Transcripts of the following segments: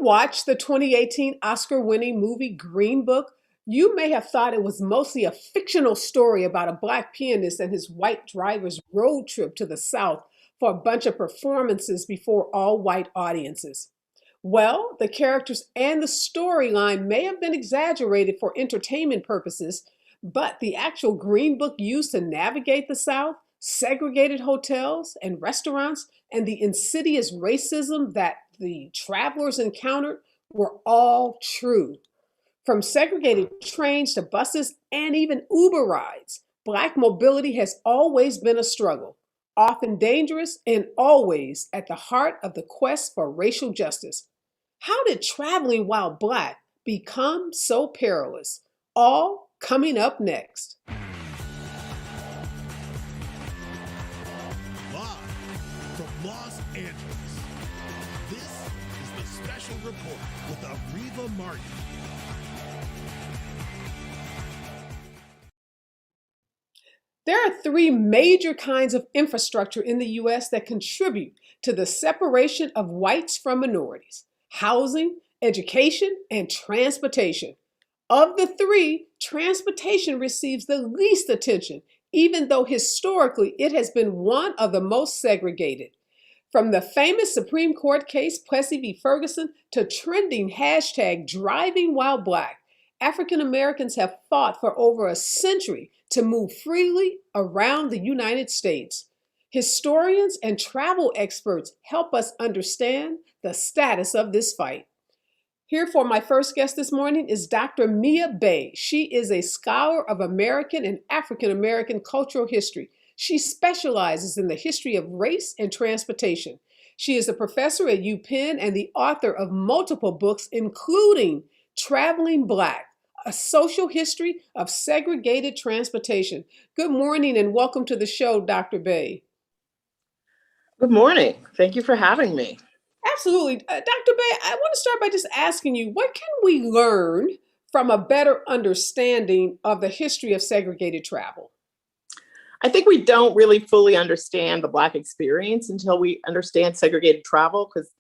watched the 2018 Oscar-winning movie Green Book, you may have thought it was mostly a fictional story about a Black pianist and his white driver's road trip to the South for a bunch of performances before all white audiences. Well, the characters and the storyline may have been exaggerated for entertainment purposes, but the actual Green Book used to navigate the South, segregated hotels and restaurants, and the insidious racism that the travelers encountered were all true. From segregated trains to buses and even Uber rides, Black mobility has always been a struggle, often dangerous and always at the heart of the quest for racial justice. How did traveling while Black become so perilous? All coming up next. Live from Los Angeles, this is the Special Report with Areva Martin. There are three major kinds of infrastructure in the U.S. that contribute to the separation of whites from minorities: housing, education, and transportation. Of the three, transportation receives the least attention, even though historically it has been one of the most segregated. From the famous Supreme Court case Plessy v. Ferguson to trending hashtag driving while Black, African Americans have fought for over a century to move freely around the United States. Historians and travel experts help us understand the status of this fight. Here for my first guest this morning is Dr. Mia Bay. She is a scholar of American and African American cultural history. She specializes in the history of race and transportation. She is a professor at UPenn and the author of multiple books, including Traveling Black: A Social History of Segregated Transportation. Good morning and welcome to the show, Dr. Bay. Good morning. Thank you for having me. Absolutely. Dr. Bay, I want to start by just asking you, what can we learn from a better understanding of the history of segregated travel? I think we don't really fully understand the Black experience until we understand segregated travel, because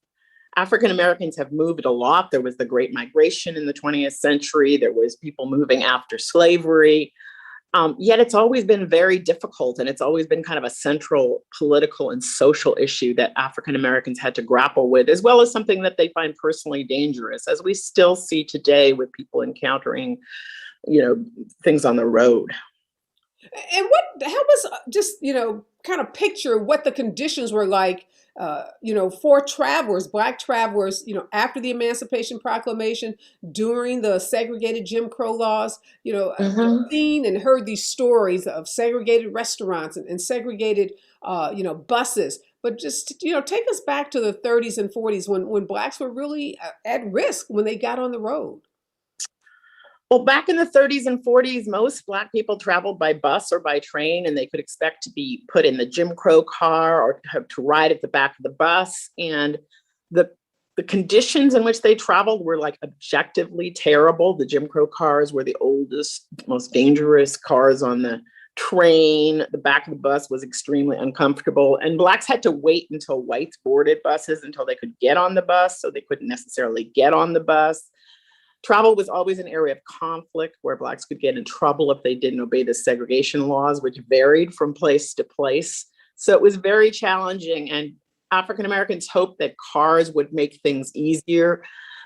African Americans have moved a lot. There was the Great Migration in the 20th century. There was people moving after slavery. Yet it's always been very difficult, and it's always been kind of a central political and social issue that African Americans had to grapple with, as well as something that they find personally dangerous, as we still see today with people encountering, things on the road. And help us just, kind of picture what the conditions were like, for travelers, Black travelers, after the Emancipation Proclamation, during the segregated Jim Crow laws. I've seen and heard these stories of segregated restaurants and segregated, buses. But just, take us back to the 30s and 40s when Blacks were really at risk when they got on the road. Well, back in the 30s and 40s, most Black people traveled by bus or by train, and they could expect to be put in the Jim Crow car or have to ride at the back of the bus. And the conditions in which they traveled were like objectively terrible. The Jim Crow cars were the oldest, most dangerous cars on the train. The back of the bus was extremely uncomfortable, and Blacks had to wait until whites boarded buses until they could get on the bus, so they couldn't necessarily get on the bus. Travel was always an area of conflict where Blacks could get in trouble if they didn't obey the segregation laws, which varied from place to place. So it was very challenging, and African Americans hoped that cars would make things easier.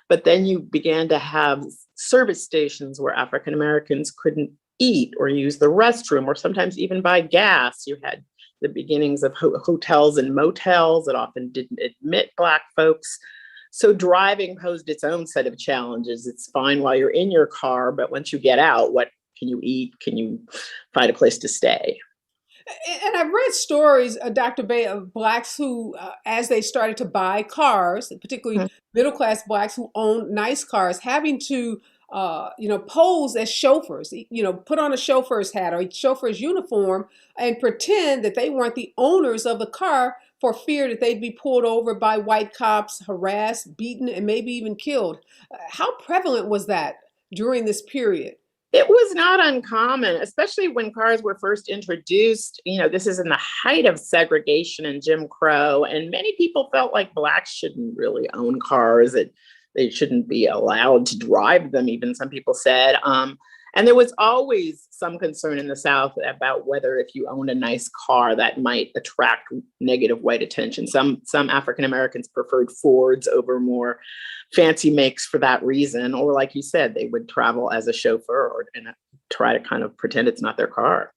But then you began to have service stations where African Americans couldn't eat or use the restroom or sometimes even buy gas. You had the beginnings of hotels and motels that often didn't admit Black folks. So driving posed its own set of challenges. It's fine while you're in your car, but once you get out, what can you eat? Can you find a place to stay? And I've read stories, Dr. Bay, of Blacks who, as they started to buy cars, particularly middle-class Blacks who owned nice cars, having to, pose as chauffeurs, put on a chauffeur's hat or a chauffeur's uniform and pretend that they weren't the owners of the car for fear that they'd be pulled over by white cops, harassed, beaten, and maybe even killed. How prevalent was that during this period? It was not uncommon, especially when cars were first introduced. This is in the height of segregation and Jim Crow, and many people felt like Blacks shouldn't really own cars. They they shouldn't be allowed to drive them, even some people said. And there was always some concern in the South about whether if you owned a nice car, that might attract negative white attention. Some African Americans preferred Fords over more fancy makes for that reason. Or like you said, they would travel as a chauffeur and try to kind of pretend it's not their car.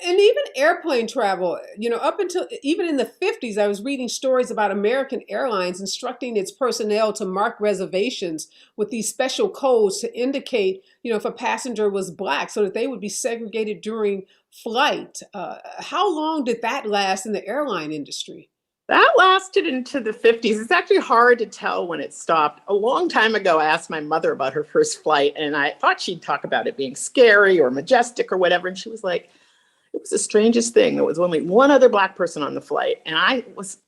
And even airplane travel, up until even in the 50s, I was reading stories about American Airlines instructing its personnel to mark reservations with these special codes to indicate, if a passenger was Black so that they would be segregated during flight. How long did that last in the airline industry? That lasted into the 50s. It's actually hard to tell when it stopped. A long time ago, I asked my mother about her first flight, and I thought she'd talk about it being scary or majestic or whatever. And she was like, it was the strangest thing. There was only one other Black person on the flight. And I was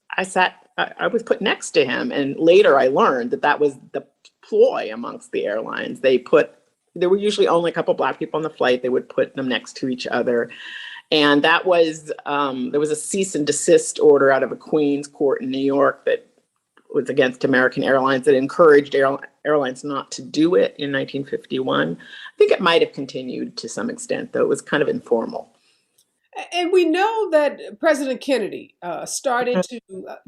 put next to him. And later I learned that was the ploy amongst the airlines. There were usually only a couple Black people on the flight. They would put them next to each other. And that was, there was a cease and desist order out of a Queens court in New York that was against American Airlines that encouraged airlines not to do it in 1951. I think it might have continued to some extent, though it was kind of informal. And we know that President Kennedy started to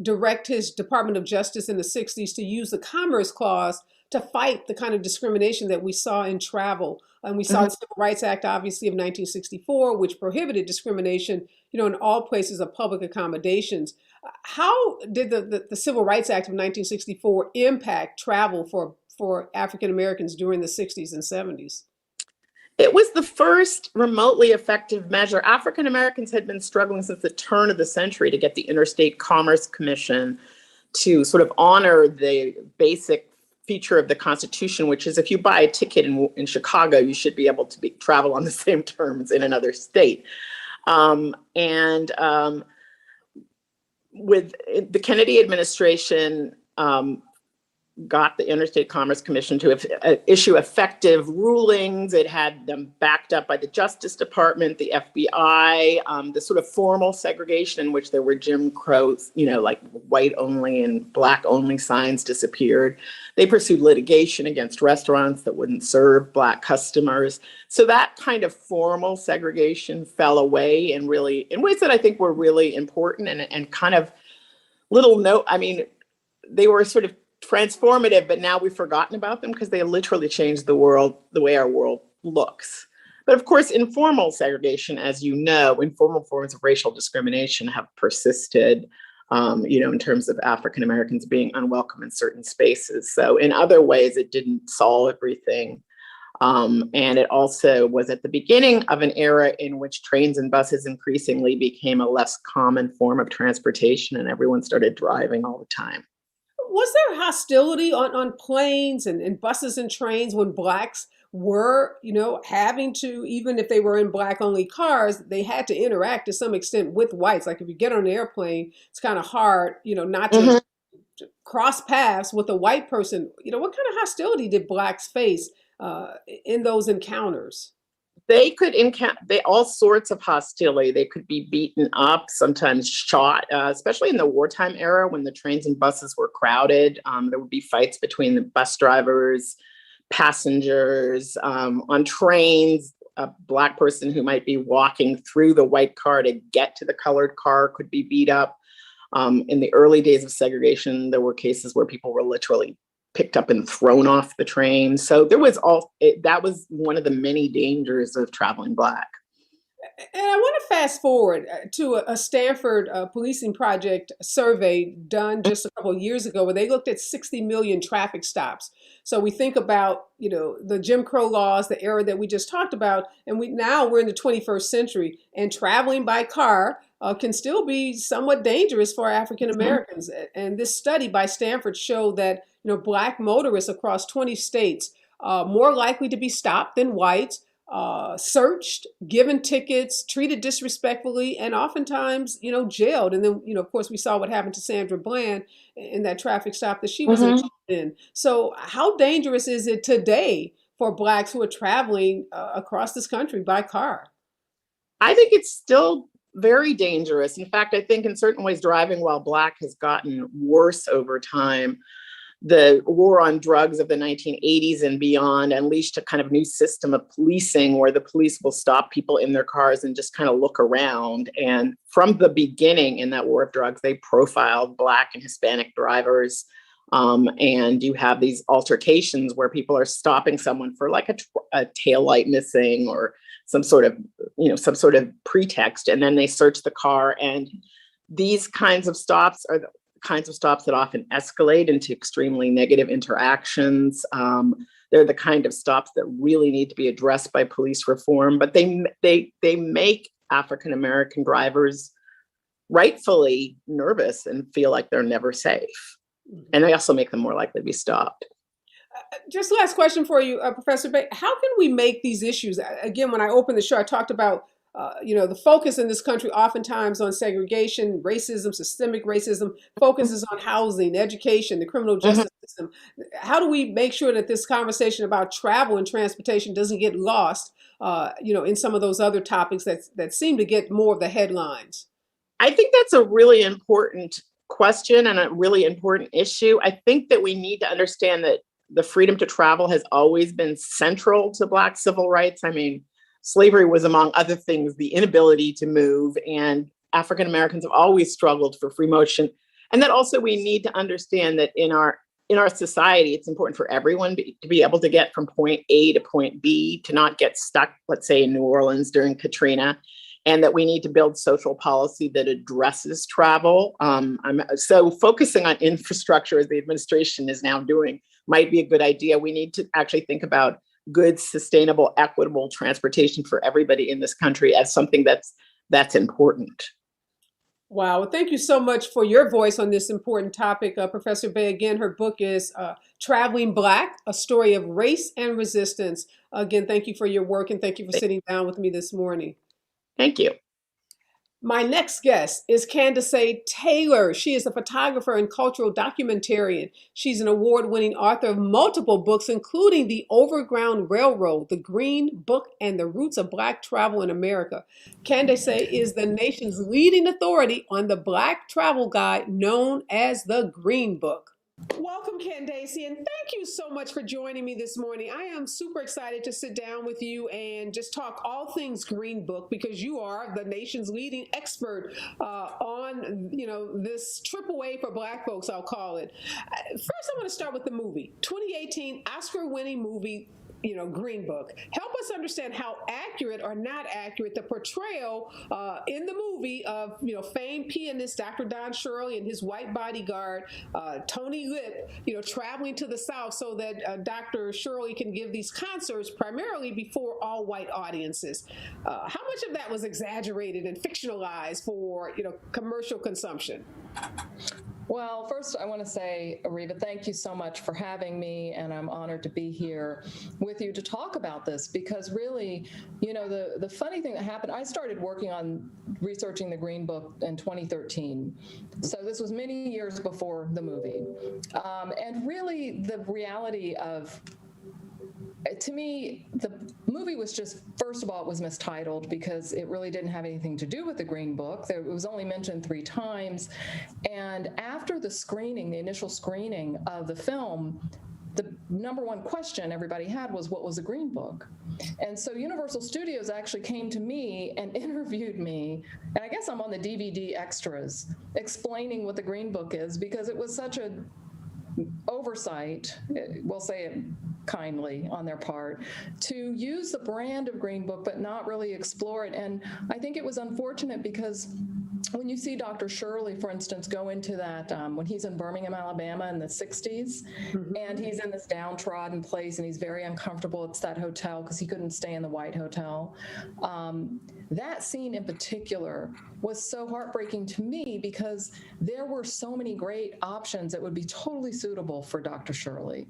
direct his Department of Justice in the 60s to use the Commerce Clause to fight the kind of discrimination that we saw in travel. And we saw the Civil Rights Act, obviously, of 1964, which prohibited discrimination, in all places of public accommodations. How did the Civil Rights Act of 1964 impact travel for African Americans during the 60s and 70s? It was the first remotely effective measure. African Americans had been struggling since the turn of the century to get the Interstate Commerce Commission to sort of honor the basic feature of the Constitution, which is if you buy a ticket in Chicago, you should be able to travel on the same terms in another state. With the Kennedy administration, got the Interstate Commerce Commission to issue effective rulings. It had them backed up by the Justice Department, the FBI, the sort of formal segregation in which there were Jim Crows, like white only and Black only signs disappeared. They pursued litigation against restaurants that wouldn't serve Black customers. So that kind of formal segregation fell away in ways that I think were really important and kind of they were sort of transformative, but now we've forgotten about them because they literally changed the world, the way our world looks. But of course, informal segregation, as you know, informal forms of racial discrimination have persisted, in terms of African Americans being unwelcome in certain spaces. So in other ways, it didn't solve everything. And it also was at the beginning of an era in which trains and buses increasingly became a less common form of transportation, and everyone started driving all the time. Was there hostility on planes and buses and trains when Blacks were, having to, even if they were in Black only cars, they had to interact to some extent with whites? Like if you get on an airplane, it's kind of hard, not to cross paths with a white person. What kind of hostility did Blacks face in those encounters? They could encounter all sorts of hostility. They could be beaten up, sometimes shot, especially in the wartime era when the trains and buses were crowded. There would be fights between the bus drivers, passengers. On trains, a Black person who might be walking through the white car to get to the colored car could be beat up. In the early days of segregation, there were cases where people were literally picked up and thrown off the train. So that was one of the many dangers of traveling Black. And I want to fast forward to a Stanford policing project survey done just a couple of years ago where they looked at 60 million traffic stops. So we think about, the Jim Crow laws, the era that we just talked about, and we're in the 21st century, and traveling by car can still be somewhat dangerous for African Americans. And this study by Stanford showed that, Black motorists across 20 states more likely to be stopped than whites, searched, given tickets, treated disrespectfully, and oftentimes, jailed. And then, of course, we saw what happened to Sandra Bland in that traffic stop that she was involved in. So how dangerous is it today for Blacks who are traveling across this country by car? I think it's still very dangerous. In fact, I think in certain ways, driving while Black has gotten worse over time. the war on drugs of the 1980s and beyond unleashed a kind of new system of policing where the police will stop people in their cars and just kind of look around. And from the beginning in that war of drugs, they profiled Black and Hispanic drivers. And you have these altercations where people are stopping someone for like a taillight missing or some sort of pretext. And then they search the car. And these kinds of stops are the kinds of stops that often escalate into extremely negative interactions. They're the kind of stops that really need to be addressed by police reform, but they make African American drivers rightfully nervous and feel like they're never safe. And they also make them more likely to be stopped. Just last question for you, Professor Bay. How can we make these issues? Again, when I opened the show, I talked about the focus in this country oftentimes on segregation, racism, systemic racism, focuses on housing, education, the criminal justice system. How do we make sure that this conversation about travel and transportation doesn't get lost, in some of those other topics that seem to get more of the headlines? I think that's a really important question and a really important issue. I think that we need to understand that the freedom to travel has always been central to Black civil rights. I mean, slavery was, among other things, the inability to move, and African Americans have always struggled for free motion. And that also we need to understand that in our society, it's important for everyone to be able to get from point A to point B, to not get stuck, let's say, in New Orleans during Katrina, and that we need to build social policy that addresses travel. So focusing on infrastructure, as the administration is now doing, might be a good idea. We need to actually think about good, sustainable, equitable transportation for everybody in this country as something that's important. Wow. Well, thank you so much for your voice on this important topic. Professor Bay, again, her book is Traveling Black, A Story of Race and Resistance. Again, thank you for your work and thank you for sitting down with me this morning. Thank you. My next guest is Candacy Taylor. She is a photographer and cultural documentarian. She's an award-winning author of multiple books, including The Overground Railroad, The Green Book, and The Roots of Black Travel in America. Candacy is the nation's leading authority on the Black travel guide known as the Green Book. Welcome, Candacy, and thank you so much for joining me this morning. I am super excited to sit down with you and just talk all things Green Book, because you are the nation's leading expert on, this AAA for Black folks, I'll call it. First, I want to start with the movie, 2018 Oscar-winning movie, Green Book. Help us understand how accurate or not accurate the portrayal in the movie of, famed pianist Dr. Don Shirley and his white bodyguard, Tony Lip, traveling to the South so that Dr. Shirley can give these concerts primarily before all white audiences. How much of that was exaggerated and fictionalized for, commercial consumption? Well, first, I want to say, Areva, thank you so much for having me, and I'm honored to be here with you to talk about this, because really, the funny thing that happened, I started working on researching the Green Book in 2013. So this was many years before the movie. And really, the reality of, to me, the movie was just, first of all, it was mistitled because it really didn't have anything to do with the Green Book. It was only mentioned 3 times. And after the initial screening of the film, the number one question everybody had was, what was the Green Book? And so Universal Studios actually came to me and interviewed me, and I guess I'm on the DVD extras, explaining what the Green Book is, because it was such a oversight, we'll say it kindly on their part, to use the brand of Green Book but not really explore it. And I think it was unfortunate, because when you see Dr. Shirley, for instance, go into that, when he's in Birmingham, Alabama in the 60s, and he's in this downtrodden place and he's very uncomfortable. It's that hotel because he couldn't stay in the White Hotel. That scene in particular was so heartbreaking to me, because there were so many great options that would be totally suitable for Dr. Shirley.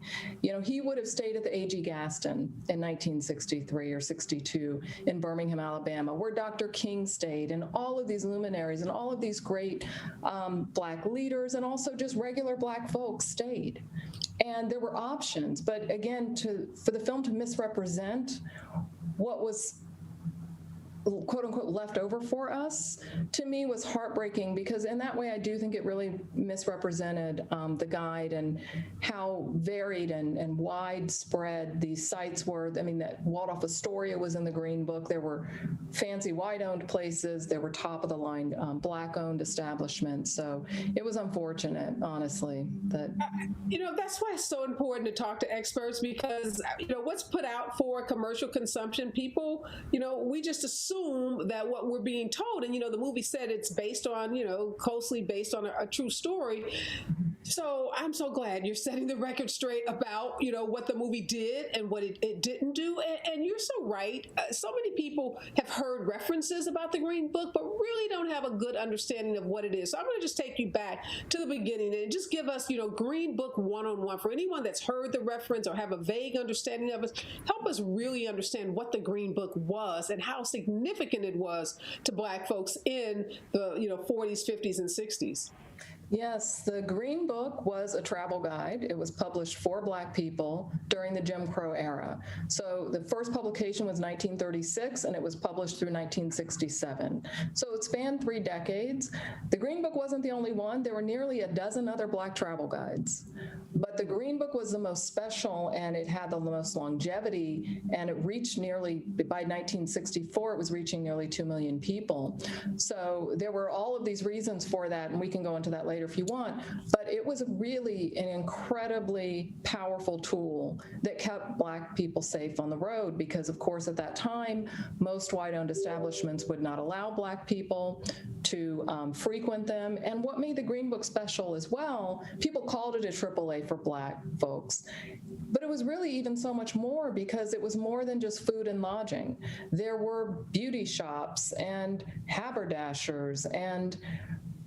He would have stayed at the A.G. Gaston in 1963 or 62 in Birmingham, Alabama, where Dr. King stayed, and all of these luminaries and all of these great Black leaders and also just regular Black folks stayed. And there were options, but again, for the film to misrepresent what was quote unquote left over for us, to me was heartbreaking, because in that way I do think it really misrepresented the guide and how varied and widespread these sites were. I mean, that Waldorf Astoria was in the Green Book. There were fancy white-owned places. There were top-of-the-line black-owned establishments. So it was unfortunate, honestly, that. That's why it's so important to talk to experts, because, what's put out for commercial consumption, people, we just assume that what we're being told, and the movie said it's based on, closely based on a true story. So I'm so glad you're setting the record straight about, what the movie did and what it didn't do. And you're so right. So many people have heard references about the Green Book, but really don't have a good understanding of what it is. So I'm going to just take you back to the beginning and just give us, Green Book one-on-one. For anyone that's heard the reference or have a vague understanding of it, help us really understand what the Green Book was and how significant it was to Black folks in the 40s, 50s, and 60s. Yes, the Green Book was a travel guide. It was published for Black people during the Jim Crow era. So the first publication was 1936, and it was published through 1967. So it spanned 3 decades. The Green Book wasn't the only one. There were nearly a dozen other Black travel guides. But the Green Book was the most special, and it had the most longevity, and it reached by 1964, it was reaching nearly 2 million people. So there were all of these reasons for that, and we can go into that later if you want, but it was really an incredibly powerful tool that kept Black people safe on the road, because of course at that time, most white-owned establishments would not allow Black people to frequent them. And what made the Green Book special as well, people called it a AAA for Black folks, but it was really even so much more, because it was more than just food and lodging. There were beauty shops and haberdashers and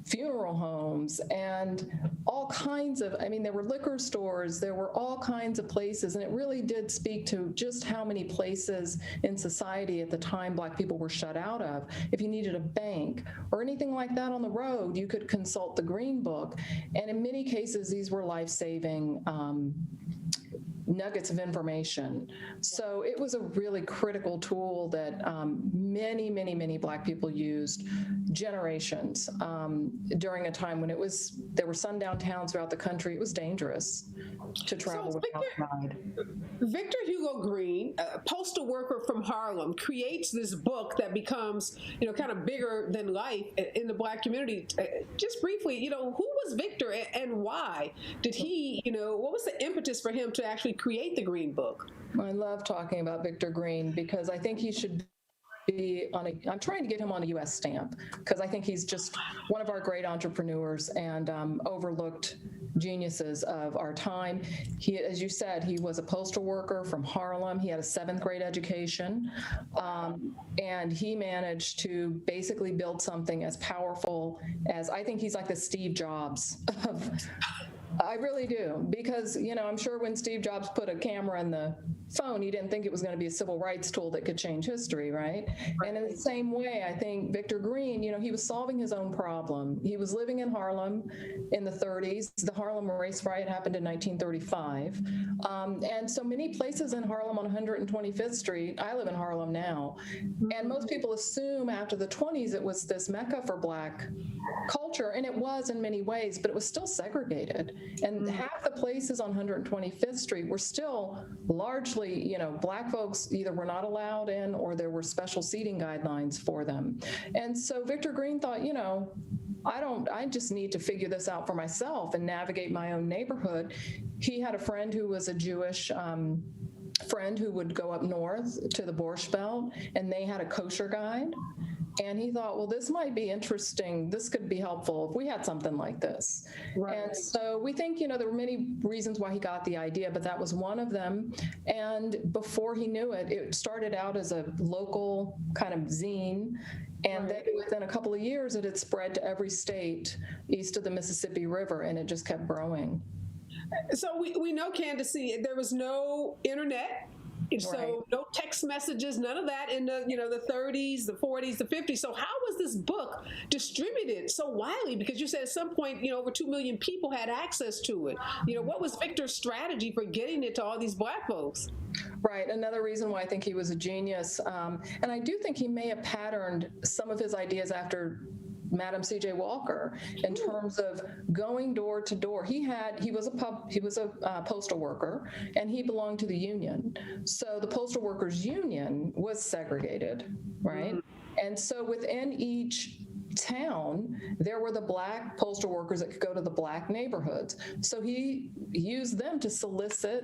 funeral homes and all kinds of, there were liquor stores, there were all kinds of places, and it really did speak to just how many places in society at the time Black people were shut out of. If you needed a bank or anything like that on the road, you could consult the Green Book, and in many cases, these were life-saving nuggets of information. So it was a really critical tool that many, many, many Black people used generations during a time when there were sundown towns throughout the country. It was dangerous to travel without a guide. Victor Hugo Green, a postal worker from Harlem, creates this book that becomes, kind of bigger than life in the Black community. Just briefly, who was Victor and why did he, what was the impetus for him to actually create the Green Book? I love talking about Victor Green, because I think he should be I'm trying to get him on a U.S. stamp, because I think he's just one of our great entrepreneurs and overlooked geniuses of our time. He, as you said, he was a postal worker from Harlem. He had a 7th grade education, and he managed to basically build something as powerful as, I think he's like the Steve Jobs of, I really do, because, I'm sure when Steve Jobs put a camera in the phone, he didn't think it was going to be a civil rights tool that could change history, right? And in the same way, I think Victor Green, he was solving his own problem. He was living in Harlem in the 30s. The Harlem Race Riot happened in 1935. And so many places in Harlem on 125th Street, I live in Harlem now, and most people assume after the 20s it was this mecca for Black culture, and it was in many ways, but it was still segregated. And half the places on 125th Street were still largely, Black folks either were not allowed in or there were special seating guidelines for them. And so Victor Green thought, I just need to figure this out for myself and navigate my own neighborhood. He had a friend who was a Jewish friend who would go up north to the Borscht Belt, and they had a kosher guide. And he thought, well, this might be interesting. This could be helpful if we had something like this. Right. And so we think, there were many reasons why he got the idea, but that was one of them. And before he knew it, it started out as a local kind of zine. And then within a couple of years, it had spread to every state east of the Mississippi River, and it just kept growing. So we know, Candacy, there was no internet. So no text messages, none of that in the 30s, the 40s, the 50s. So how was this book distributed so widely? Because you said at some point, over 2 million people had access to it. What was Victor's strategy for getting it to all these Black folks? Right. Another reason why I think he was a genius. And I do think he may have patterned some of his ideas after Madam C.J. Walker in terms of going door to door. He was a postal worker, and he belonged to the union. So the postal workers union was segregated, right? And so within each town, there were the Black postal workers that could go to the Black neighborhoods. So he used them to solicit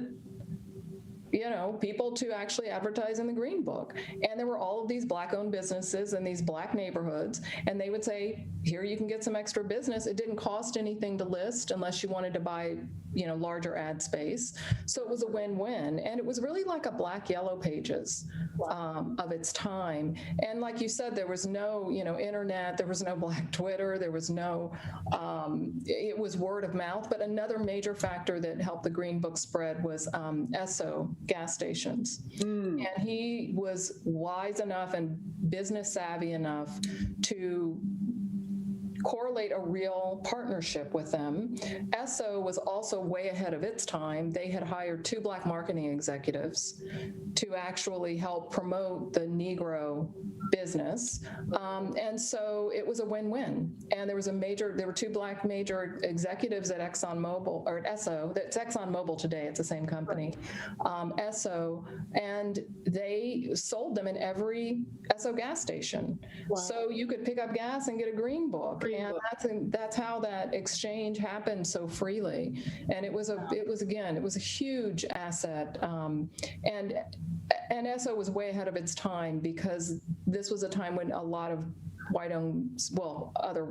people to actually advertise in the Green Book. And there were all of these Black-owned businesses in these Black neighborhoods, and they would say, here, you can get some extra business. It didn't cost anything to list unless you wanted to buy, larger ad space. So it was a win-win. And it was really like a Black Yellow Pages of its time. And like you said, there was no, internet, there was no Black Twitter, there was no, it was word of mouth. But another major factor that helped the Green Book spread was Esso gas stations. And he was wise enough and business savvy enough to correlate a real partnership with them. Esso was also way ahead of its time. They had hired 2 Black marketing executives to actually help promote the Negro business. And so it was a win-win. And there were 2 Black major executives at ExxonMobil, or at Esso, that's ExxonMobil today, it's the same company, Esso, and they sold them in every Esso gas station. Wow. So you could pick up gas and get a Green Book. And that's how that exchange happened so freely. And it was a huge asset. And Esso was way ahead of its time, because this was a time when a lot of other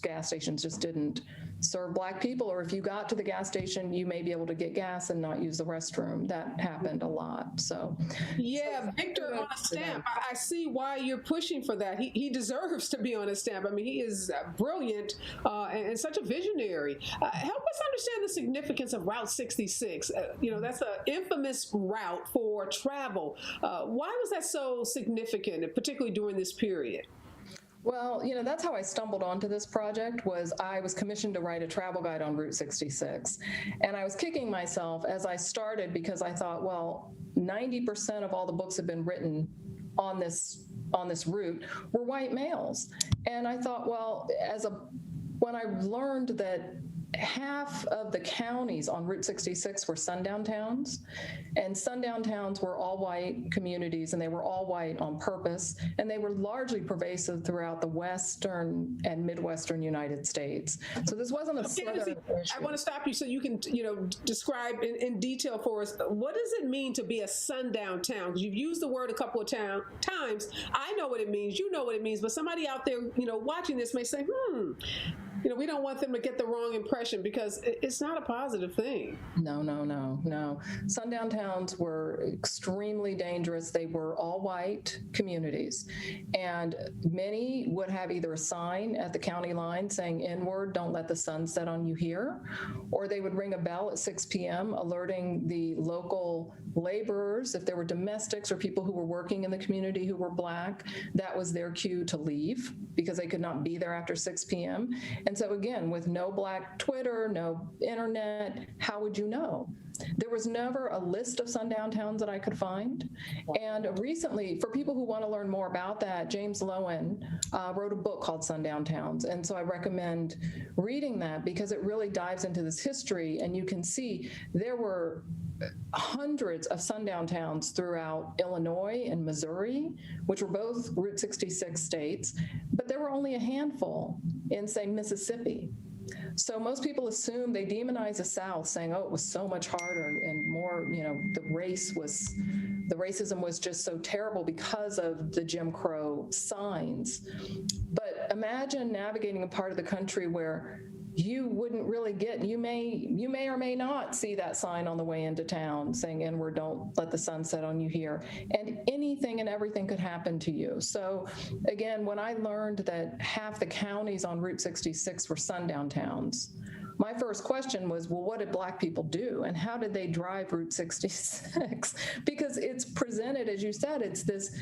gas stations just didn't serve Black people, or if you got to the gas station, you may be able to get gas and not use the restroom. That happened a lot. So yeah, Victor on a stamp. I see why you're pushing for that. He deserves to be on a stamp. I mean, he is brilliant and such a visionary. Help us understand the significance of Route 66. That's an infamous route for travel. Why was that so significant, particularly during this period? Well, that's how I stumbled onto this project. I was commissioned to write a travel guide on Route 66. And I was kicking myself as I started, because I thought, well, 90% of all the books have been written on this route were white males. And I thought, well, when I learned that half of the counties on Route 66 were sundown towns, and sundown towns were all white communities, and they were all white on purpose, and they were largely pervasive throughout the western and midwestern United States. So this wasn't a southern issue. I want to stop you so you can describe in detail for us, what does it mean to be a sundown town? Because you've used the word a couple of times. I know what it means, you know what it means, but somebody out there watching this may say, we don't want them to get the wrong impression, because it's not a positive thing. No. Sundown towns were extremely dangerous. They were all white communities, and many would have either a sign at the county line saying "N-word, don't let the sun set on you here," or they would ring a bell at 6 p.m. alerting the local laborers, if there were domestics or people who were working in the community who were Black, that was their cue to leave, because they could not be there after 6 p.m. And so again, with no Black Twitter, no internet, how would you know? There was never a list of sundown towns that I could find. And recently, for people who want to learn more about that, James Lowen wrote a book called Sundown Towns. And so I recommend reading that, because it really dives into this history, and you can see there were hundreds of sundown towns throughout Illinois and Missouri, which were both Route 66 states, but there were only a handful in, say, Mississippi. So most people assume, they demonize the South, saying, oh, it was so much harder and more, the racism was just so terrible because of the Jim Crow signs. But imagine navigating a part of the country where you wouldn't really you may or may not see that sign on the way into town saying "N-word, don't let the sun set on you here," and anything and everything could happen to you. So again, when I learned that half the counties on Route 66 were sundown towns, my first question was, well, what did Black people do and how did they drive Route 66? Because it's presented, as you said, it's this,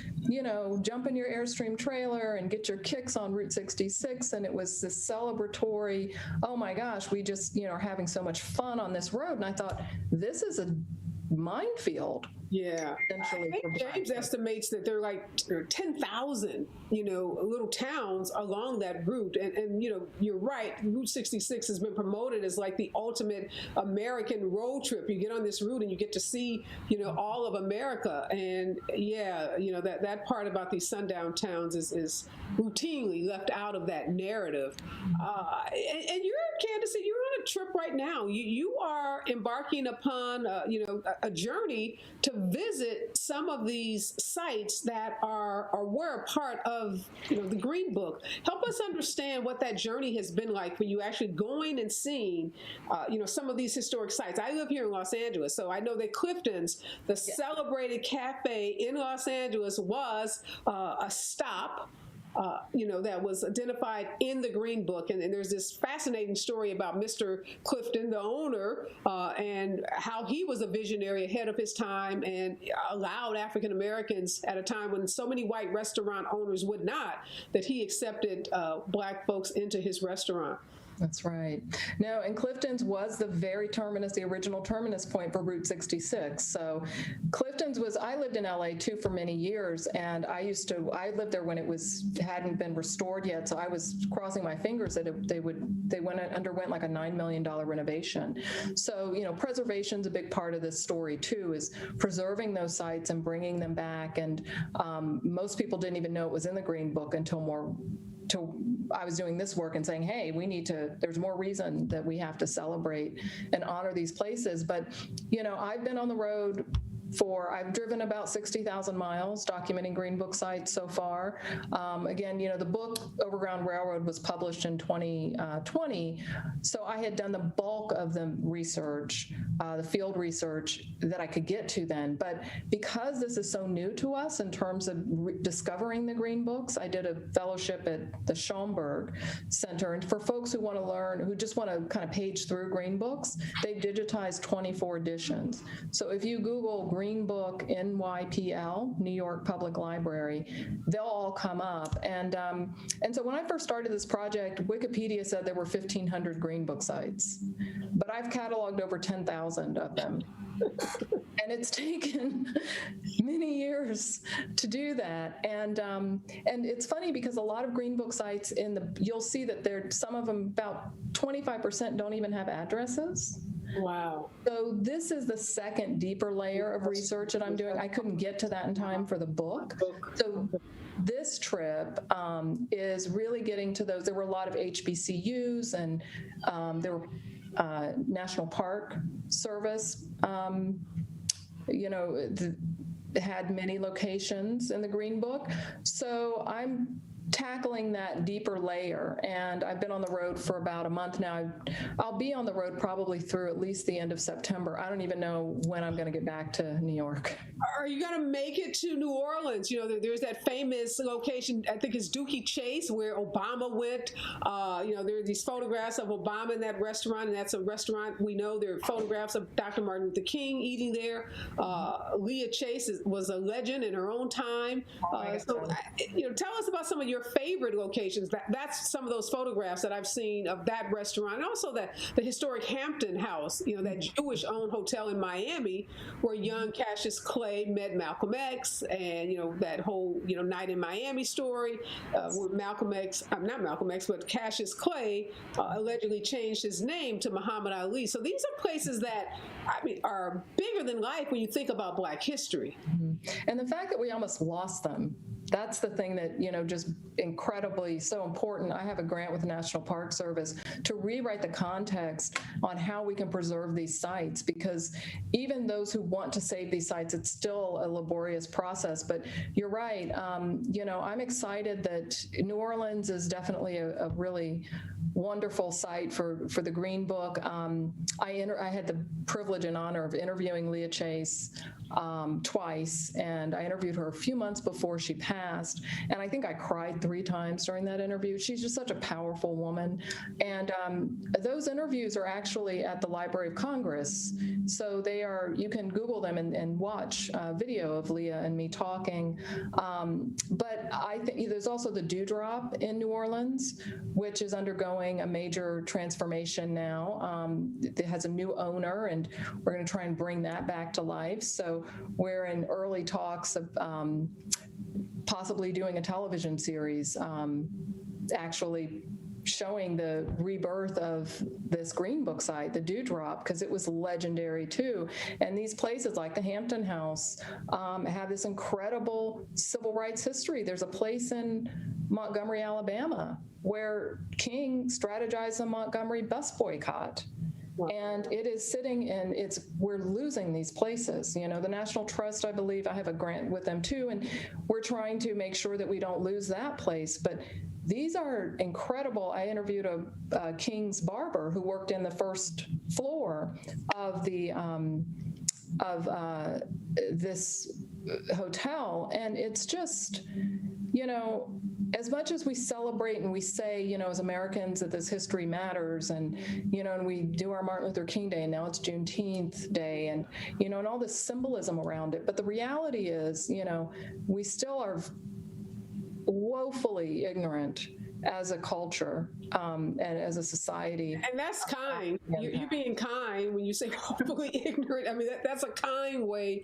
jump in your Airstream trailer and get your kicks on Route 66. And it was this celebratory, oh my gosh, we just, are having so much fun on this road. And I thought, this is a minefield. Yeah, I think James estimates that there are like 10,000, little towns along that route. And you're right. Route 66 has been promoted as like the ultimate American road trip. You get on this route and you get to see, all of America. And yeah, that part about these sundown towns is routinely left out of that narrative. And you're, Candacy, you're on a trip right now. You are embarking upon, a journey to visit some of these sites that were a part of the Green Book. Help us understand what that journey has been like for you, actually going and seeing some of these historic sites. I live here in Los Angeles, so I know that Clifton's, the celebrated cafe in Los Angeles, was a stop that was identified in the Green Book. And there's this fascinating story about Mr. Clifton, the owner, and how he was a visionary ahead of his time and allowed African Americans at a time when so many white restaurant owners would not, that he accepted Black folks into his restaurant. That's right. No, and Clifton's was the very terminus, the original terminus point for Route 66. So Clifton's I lived in LA too for many years, and I lived there when it hadn't been restored yet. So I was crossing my fingers that they underwent like a $9 million renovation. So, preservation's a big part of this story too, is preserving those sites and bringing them back. And most people didn't even know it was in the Green Book until I was doing this work and saying, hey, there's more reason that we have to celebrate and honor these places. But, I've been on the road I've driven about 60,000 miles documenting Green Book sites so far. Again, the book Overground Railroad was published in 2020. So I had done the bulk of the research, the field research that I could get to then. But because this is so new to us in terms of discovering the Green Books, I did a fellowship at the Schomburg Center. And for folks who want to learn, who just want to kind of page through Green Books, they've digitized 24 editions. So if you Google Green Book NYPL, New York Public Library, they'll all come up. And so when I first started this project, Wikipedia said there were 1,500 Green Book sites, but I've cataloged over 10,000 of them. And it's taken many years to do that. And it's funny because a lot of Green Book sites you'll see that some of them, about 25% don't even have addresses. Wow. So this is the second deeper layer of research that I'm doing. I couldn't get to that in time for the book. So this trip is really getting to those. There were a lot of HBCUs and there were National Park Service, had many locations in the Green Book. So I'm tackling that deeper layer. And I've been on the road for about a month now. I'll be on the road probably through at least the end of September. I don't even know when I'm going to get back to New York. Are you going to make it to New Orleans? There's that famous location, I think it's Dookie Chase, where Obama went. There are these photographs of Obama in that restaurant, and that's a restaurant we know. There are photographs of Dr. Martin Luther King eating there. Leah Chase was a legend in her own time. Tell us about some of your favorite locations. That's some of those photographs that I've seen of that restaurant, and also the historic Hampton House, that Jewish-owned hotel in Miami, where young Cassius Clay met Malcolm X, and that whole Night in Miami story, where Cassius Clay allegedly changed his name to Muhammad Ali. So these are places that are bigger than life when you think about Black history. Mm-hmm. And the fact that we almost lost them. That's the thing that, just incredibly so important. I have a grant with the National Park Service to rewrite the context on how we can preserve these sites, because even those who want to save these sites, it's still a laborious process. But you're right. I'm excited that New Orleans is definitely a really wonderful site for the Green Book. I had the privilege and honor of interviewing Leah Chase twice, and I interviewed her a few months before she passed, and I think I cried 3 times during that interview. She's just such a powerful woman, and those interviews are actually at the Library of Congress, so they are, you can Google them and watch a video of Leah and me talking. But I think there's also the Dewdrop in New Orleans, which is undergoing a major transformation now. It has a new owner, and we're going to try and bring that back to life. So we're in early talks of possibly doing a television series, actually showing the rebirth of this Green Book site, the Dewdrop, because it was legendary too. And these places like the Hampton House have this incredible civil rights history. There's a place in Montgomery, Alabama, where King strategized a Montgomery bus boycott. And it is sitting in, we're losing these places. You know, the National Trust, I believe, I have a grant with them too, and we're trying to make sure that we don't lose that place. But these are incredible. I interviewed a King's barber who worked in the first floor of the this hotel, and it's just, you know, as much as we celebrate and we say, you know, as Americans that this history matters, and, you know, and we do our Martin Luther King Day, and now it's Juneteenth Day, and, you know, and all this symbolism around it. But the reality is, you know, we still are woefully ignorant as a culture and as a society. And that's kind. You're being kind when you say hopefully ignorant. I mean, that's a kind way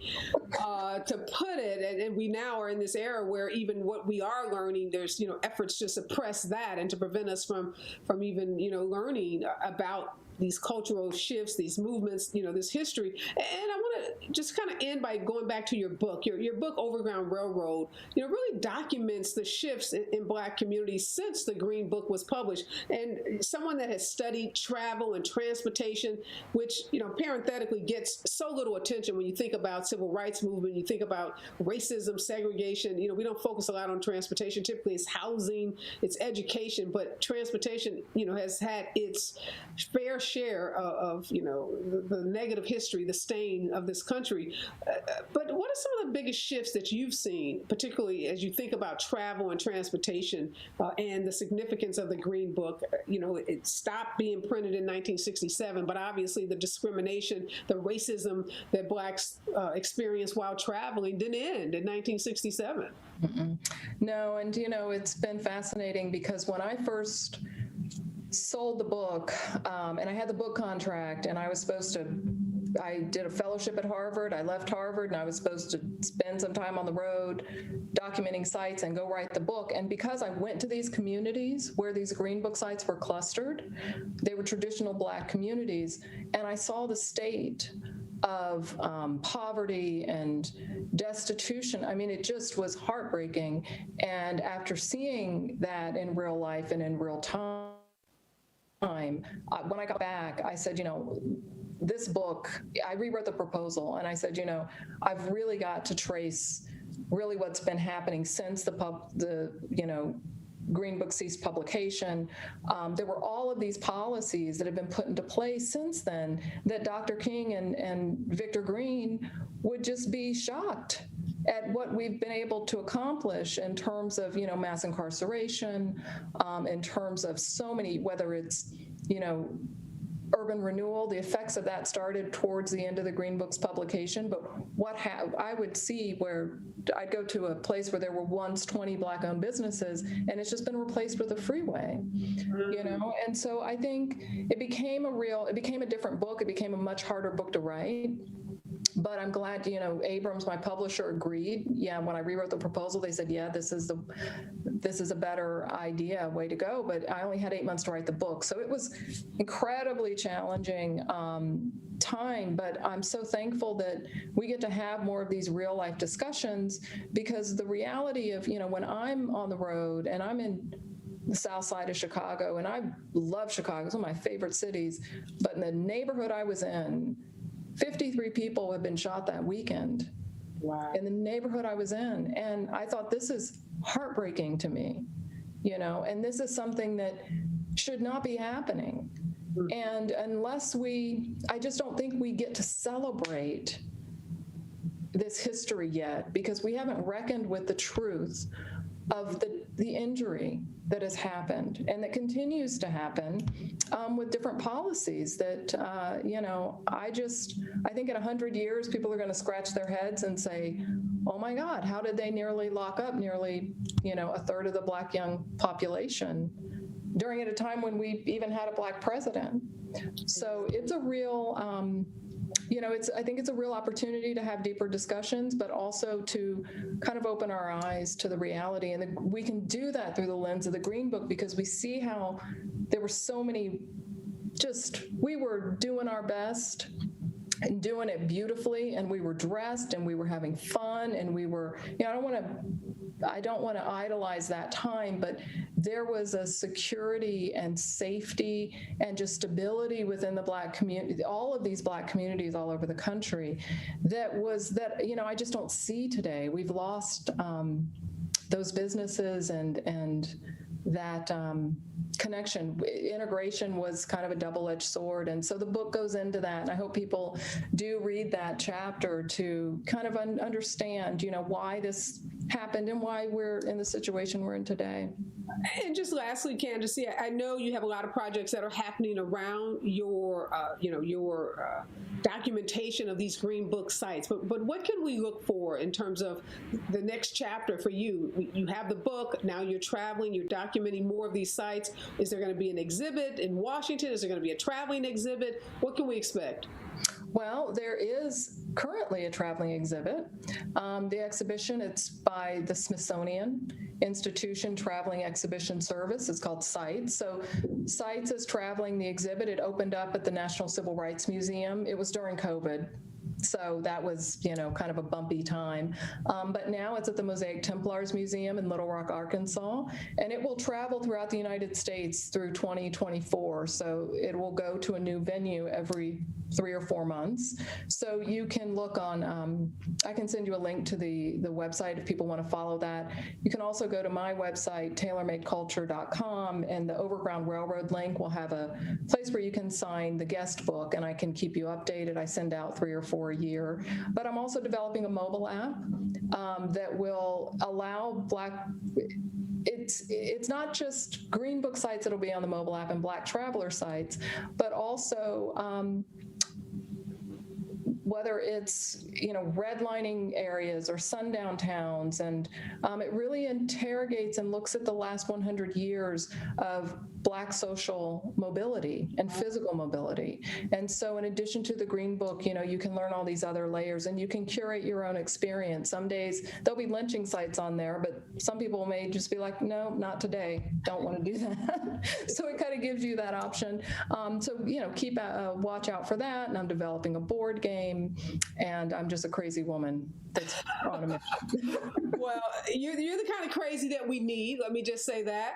to put it. And we now are in this era where even what we are learning, there's, you know, efforts to suppress that and to prevent us from even, you know, learning about these cultural shifts, these movements, you know, this history. And I want to just kind of end by going back to your book. Your book, Overground Railroad, you know, really documents the shifts in Black communities since the Green Book was published. And someone that has studied travel and transportation, which, you know, parenthetically gets so little attention when you think about civil rights movement, you think about racism, segregation. You know, we don't focus a lot on transportation. Typically it's housing, it's education, but transportation, you know, has had its fair share of, you know, the negative history, the stain of this country. But what are some of the biggest shifts that you've seen, particularly as you think about travel and transportation and the significance of the Green Book? You know, it stopped being printed in 1967, but obviously the discrimination, the racism that Blacks experienced while traveling didn't end in 1967. No, and, you know, it's been fascinating because when I first sold the book, and I had the book contract, and I did a fellowship at Harvard. I left Harvard, and I was supposed to spend some time on the road documenting sites and go write the book. And because I went to these communities where these Green Book sites were clustered, they were traditional Black communities, and I saw the state of poverty and destitution. I mean, it just was heartbreaking. And after seeing that in real life and in real time, when I got back, I said, you know, this book, I rewrote the proposal, and I said, you know, I've really got to trace really what's been happening since the you know, Green Book ceased publication. There were all of these policies that have been put into place since then that Dr. King and Victor Green would just be shocked at what we've been able to accomplish in terms of, you know, mass incarceration, in terms of so many, whether it's, you know, urban renewal. The effects of that started towards the end of the Green Book's publication, but I would see where I'd go to a place where there were once 20 Black-owned businesses, and it's just been replaced with a freeway, you know? And so I think it became a different book. It became a much harder book to write. But I'm glad, you know, Abrams, my publisher, agreed. Yeah, when I rewrote the proposal, they said, yeah, this is a better idea, way to go. But I only had 8 months to write the book. So it was incredibly challenging time, but I'm so thankful that we get to have more of these real life discussions, because the reality of, you know, when I'm on the road and I'm in the south side of Chicago, and I love Chicago, it's one of my favorite cities, but in the neighborhood I was in, 53 people have been shot that weekend. Wow. In the neighborhood I was in. And I thought, this is heartbreaking to me, you know, and this is something that should not be happening. And unless I just don't think we get to celebrate this history yet, because we haven't reckoned with the truth of the injury that has happened and that continues to happen with different policies that, I think in 100 years, people are going to scratch their heads and say, oh my God, how did they nearly lock up nearly, a third of the Black young population during at a time when we even had a Black president? So it's a real, I think it's a real opportunity to have deeper discussions, but also to kind of open our eyes to the reality. And we can do that through the lens of the Green Book, because we see how there were so many, we were doing our best and doing it beautifully, and we were dressed and we were having fun, and we were, I don't want to idolize that time, but there was a security and safety and just stability within the Black community, all of these Black communities all over the country, that I just don't see today. We've lost those businesses and that connection. Integration was kind of a double-edged sword. And so the book goes into that. And I hope people do read that chapter to kind of understand, why this happened and why we're in the situation we're in today. And just lastly, Candacy, I know you have a lot of projects that are happening around your documentation of these Green Book sites. But what can we look for in terms of the next chapter for you? You have the book, now you're traveling, you're documenting more of these sites. Is there going to be an exhibit in Washington? Is there going to be a traveling exhibit? What can we expect? Well, there is currently a traveling exhibit. The exhibition, it's by the Smithsonian Institution Traveling Exhibition Service. It's called CITES. So CITES is traveling the exhibit. It opened up at the National Civil Rights Museum. It was during COVID. So that was, kind of a bumpy time. But now it's at the Mosaic Templars Museum in Little Rock, Arkansas, and it will travel throughout the United States through 2024. So it will go to a new venue every 3 or 4 months. So you can look on, I can send you a link to the website if people want to follow that. You can also go to my website, tailormadeculture.com, and the Overground Railroad link will have a place where you can sign the guest book, and I can keep you updated. I send out 3 or 4 a year. But I'm also developing a mobile app that will allow it's not just Green Book sites that'll be on the mobile app and Black traveler sites, but also whether it's, redlining areas or sundown towns. And it really interrogates and looks at the last 100 years of Black social mobility and physical mobility. And so in addition to the Green Book, you can learn all these other layers and you can curate your own experience. Some days there'll be lynching sites on there, but some people may just be like, no, not today. Don't want to do that. So it kind of gives you that option. So, keep a watch out for that. And I'm developing a board game, and I'm just a crazy woman that's on a mission. Well, you're the kind of crazy that we need. Let me just say that.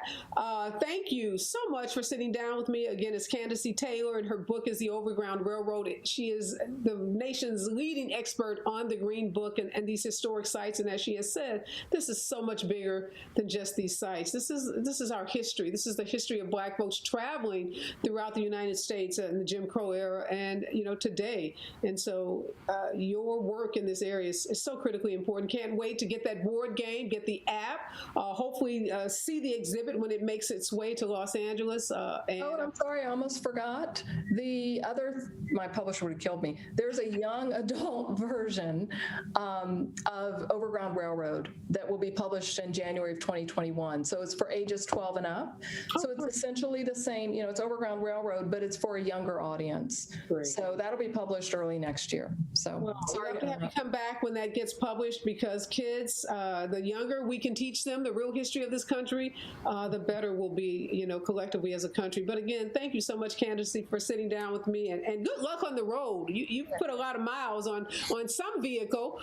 Thank you so much for sitting down with me. Again, it's Candacy Taylor, and her book is The Overground Railroad. She is the nation's leading expert on the Green Book and these historic sites. And as she has said, this is so much bigger than just these sites. This is our history. This is the history of Black folks traveling throughout the United States in the Jim Crow era and, today. And so your work in this area is so critically important. Can't wait to get that board game, get the app, hopefully see the exhibit when it makes its way to Los Angeles. I'm sorry, I almost forgot. My publisher would have killed me. There's a young adult version of Overground Railroad that will be published in January of 2021. So it's for ages 12 and up. So it's essentially the same, it's Overground Railroad, but it's for a younger audience. Great. So that'll be published early next year. So sorry to have you come back when that gets published, because kids, the younger we can teach them the real history of this country, the better we'll be, collectively as a country. But again, thank you so much, Candacy, for sitting down with me, and good luck on the road. You put a lot of miles on some vehicle,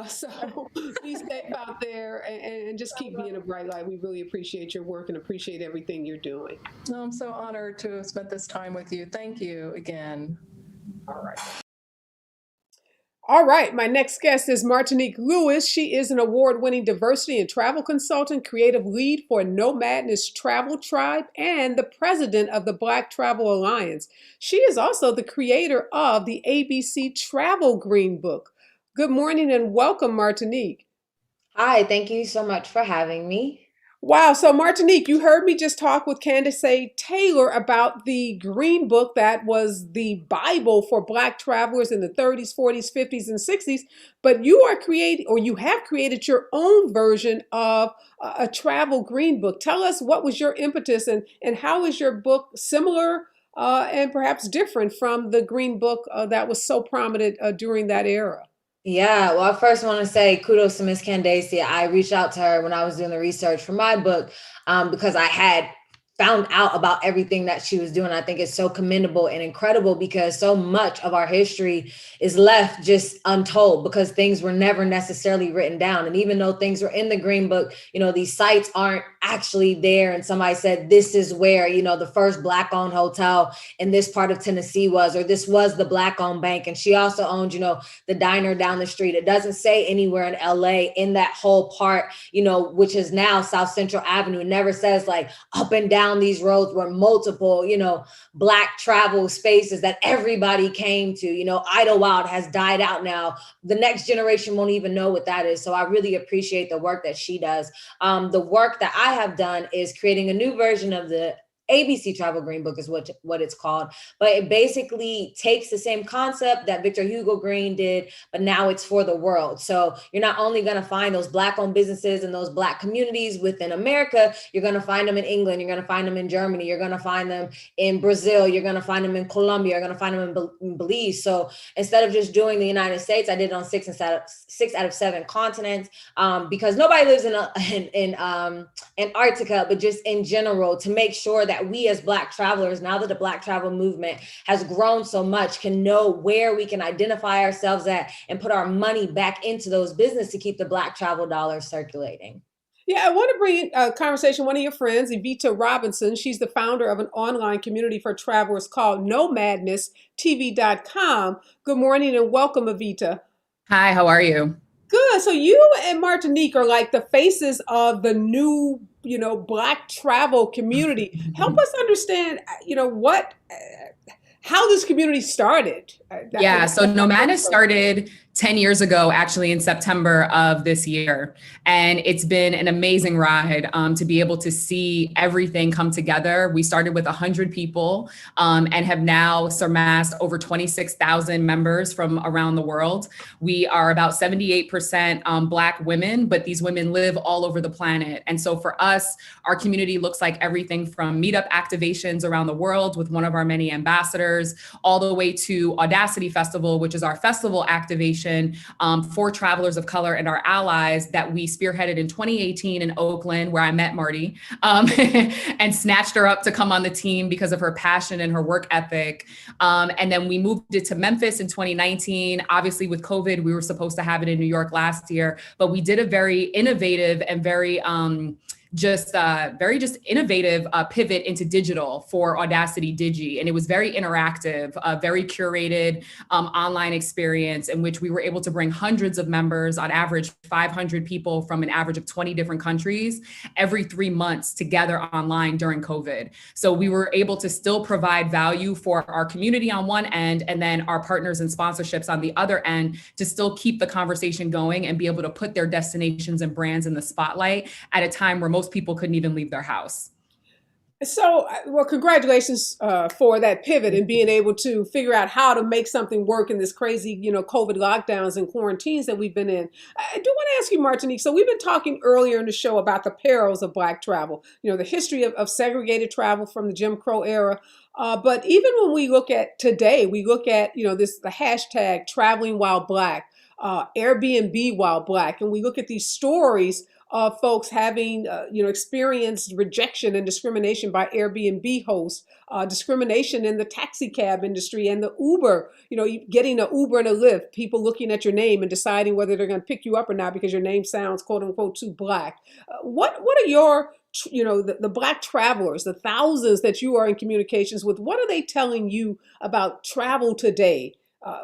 so be safe out there and just keep being a bright light. We really appreciate your work and appreciate everything you're doing. I'm so honored to have spent this time with you. Thank you again. All right, my next guest is Martinique Lewis. She is an award-winning diversity and travel consultant, creative lead for Nomadness Travel Tribe, and the president of the Black Travel Alliance. She is also the creator of the ABC Travel Green Book. Good morning and welcome, Martinique. Hi, thank you so much for having me. Wow, so Martinique, you heard me just talk with Candacy Taylor about the Green Book that was the Bible for Black travelers in the 30s, 40s, 50s, and 60s. But you are creating, or you have created your own version of a travel Green Book. Tell us what was your impetus and how is your book similar and perhaps different from the Green Book that was so prominent during that era? Yeah, well, I first want to say kudos to Miss Candacy. I reached out to her when I was doing the research for my book because I had found out about everything that she was doing. I think it's so commendable and incredible because so much of our history is left just untold because things were never necessarily written down. And even though things were in the Green Book, these sites aren't actually there. And somebody said, this is where, the first Black-owned hotel in this part of Tennessee was, or this was the Black-owned bank. And she also owned, the diner down the street. It doesn't say anywhere in LA in that whole part, which is now South Central Avenue. It never says like up and down these roads were multiple, Black travel spaces that everybody came to. Idlewild has died out now. The next generation won't even know what that is. So I really appreciate the work that she does. The work that I have done is creating a new version of the ABC Travel Green Book is what it's called. But it basically takes the same concept that Victor Hugo Green did, but now it's for the world. So you're not only going to find those Black-owned businesses and those Black communities within America, you're going to find them in England, you're going to find them in Germany, you're going to find them in Brazil, you're going to find them in Colombia, you're going to find them in Belize. So instead of just doing the United States, I did it on six out of seven continents because nobody lives in Antarctica, but just in general to make sure that we as Black travelers, now that the Black travel movement has grown so much, can know where we can identify ourselves at and put our money back into those businesses to keep the Black travel dollars circulating. Yeah, I want to bring a conversation. One of your friends, Evita Robinson, she's the founder of an online community for travelers called NomadnessTV.com. Good morning and welcome, Evita. Hi, how are you? Good. So you and Martinique are like the faces of the new, Black travel community. Help us understand, how this community started. Yeah, so Nomadness started 10 years ago, actually in September of this year. And it's been an amazing ride to be able to see everything come together. We started with 100 people and have now surpassed over 26,000 members from around the world. We are about 78% Black women, but these women live all over the planet. And so for us, our community looks like everything from meetup activations around the world with one of our many ambassadors, all the way to Audacity Festival, which is our festival activation for travelers of color and our allies that we spearheaded in 2018 in Oakland, where I met Marty and snatched her up to come on the team because of her passion and her work ethic. And then we moved it to Memphis in 2019. Obviously, with COVID, we were supposed to have it in New York last year, but we did a very innovative and very innovative pivot into digital for Audacity Digi. And it was very interactive, a very curated online experience in which we were able to bring hundreds of members, on average 500 people from an average of 20 different countries, every 3 months together online during COVID. So we were able to still provide value for our community on one end, and then our partners and sponsorships on the other end to still keep the conversation going and be able to put their destinations and brands in the spotlight at a time where most people couldn't even leave their house. So, well, congratulations for that pivot and being able to figure out how to make something work in this crazy, COVID lockdowns and quarantines that we've been in. I do want to ask you, Martinique. So we've been talking earlier in the show about the perils of Black travel, the history of segregated travel from the Jim Crow era. But even when we look at today, we look at, the hashtag traveling while Black, Airbnb while Black, and we look at these stories of folks having, experienced rejection and discrimination by Airbnb hosts, discrimination in the taxi cab industry and the Uber, getting an Uber and a Lyft, people looking at your name and deciding whether they're going to pick you up or not because your name sounds quote unquote too Black. What are your, the Black travelers, the thousands that you are in communications with, what are they telling you about travel today,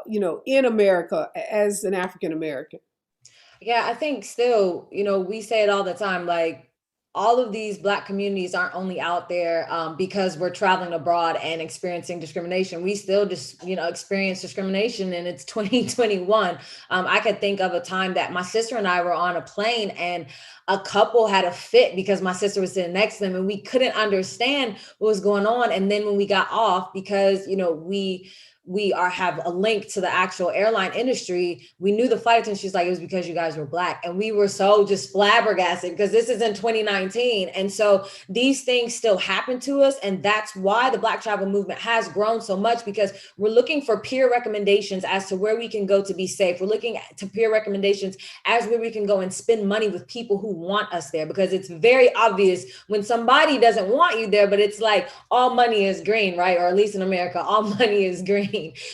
in America as an African American? Yeah, I think still, we say it all the time, like all of these Black communities aren't only out there because we're traveling abroad and experiencing discrimination. We still just, experience discrimination, and it's 2021. I could think of a time that my sister and I were on a plane, and a couple had a fit because my sister was sitting next to them, and we couldn't understand what was going on. And then when we got off, because, we have a link to the actual airline industry, we knew the flight attendant. She's like, it was because you guys were Black. And we were so just flabbergasted because this is in 2019. And so these things still happen to us. And that's why the Black travel movement has grown so much, because we're looking for peer recommendations as to where we can go to be safe. We're looking to peer recommendations as where we can go and spend money with people who want us there, because it's very obvious when somebody doesn't want you there, but it's like all money is green, right? Or at least in America, all money is green.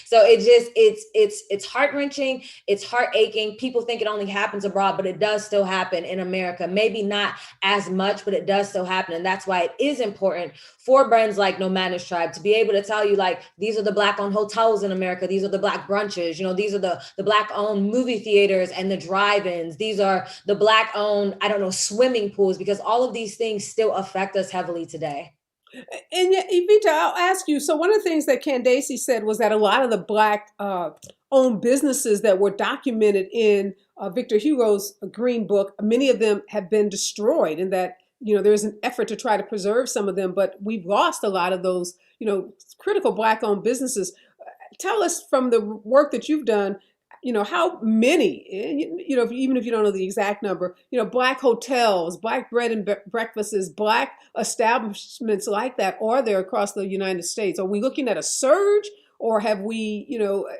So it's heart-wrenching, it's heart-aching. People think it only happens abroad, but it does still happen in America. Maybe not as much, but it does still happen. And that's why it is important for brands like Nomadness Tribe to be able to tell you, like, these are the Black-owned hotels in America. These are the Black brunches. These are the Black-owned movie theaters and the drive-ins. These are the Black-owned, swimming pools, because all of these things still affect us heavily today. And yet, Evita, I'll ask you. So one of the things that Candacy said was that a lot of the Black owned businesses that were documented in Victor Hugo's Green Book, many of them have been destroyed, and that there's an effort to try to preserve some of them, but we've lost a lot of those critical Black owned businesses. Tell us, from the work that you've done, how many, even if you don't know the exact number, Black hotels, Black bread and breakfasts, Black establishments like that are there across the United States? Are we looking at a surge, or have we,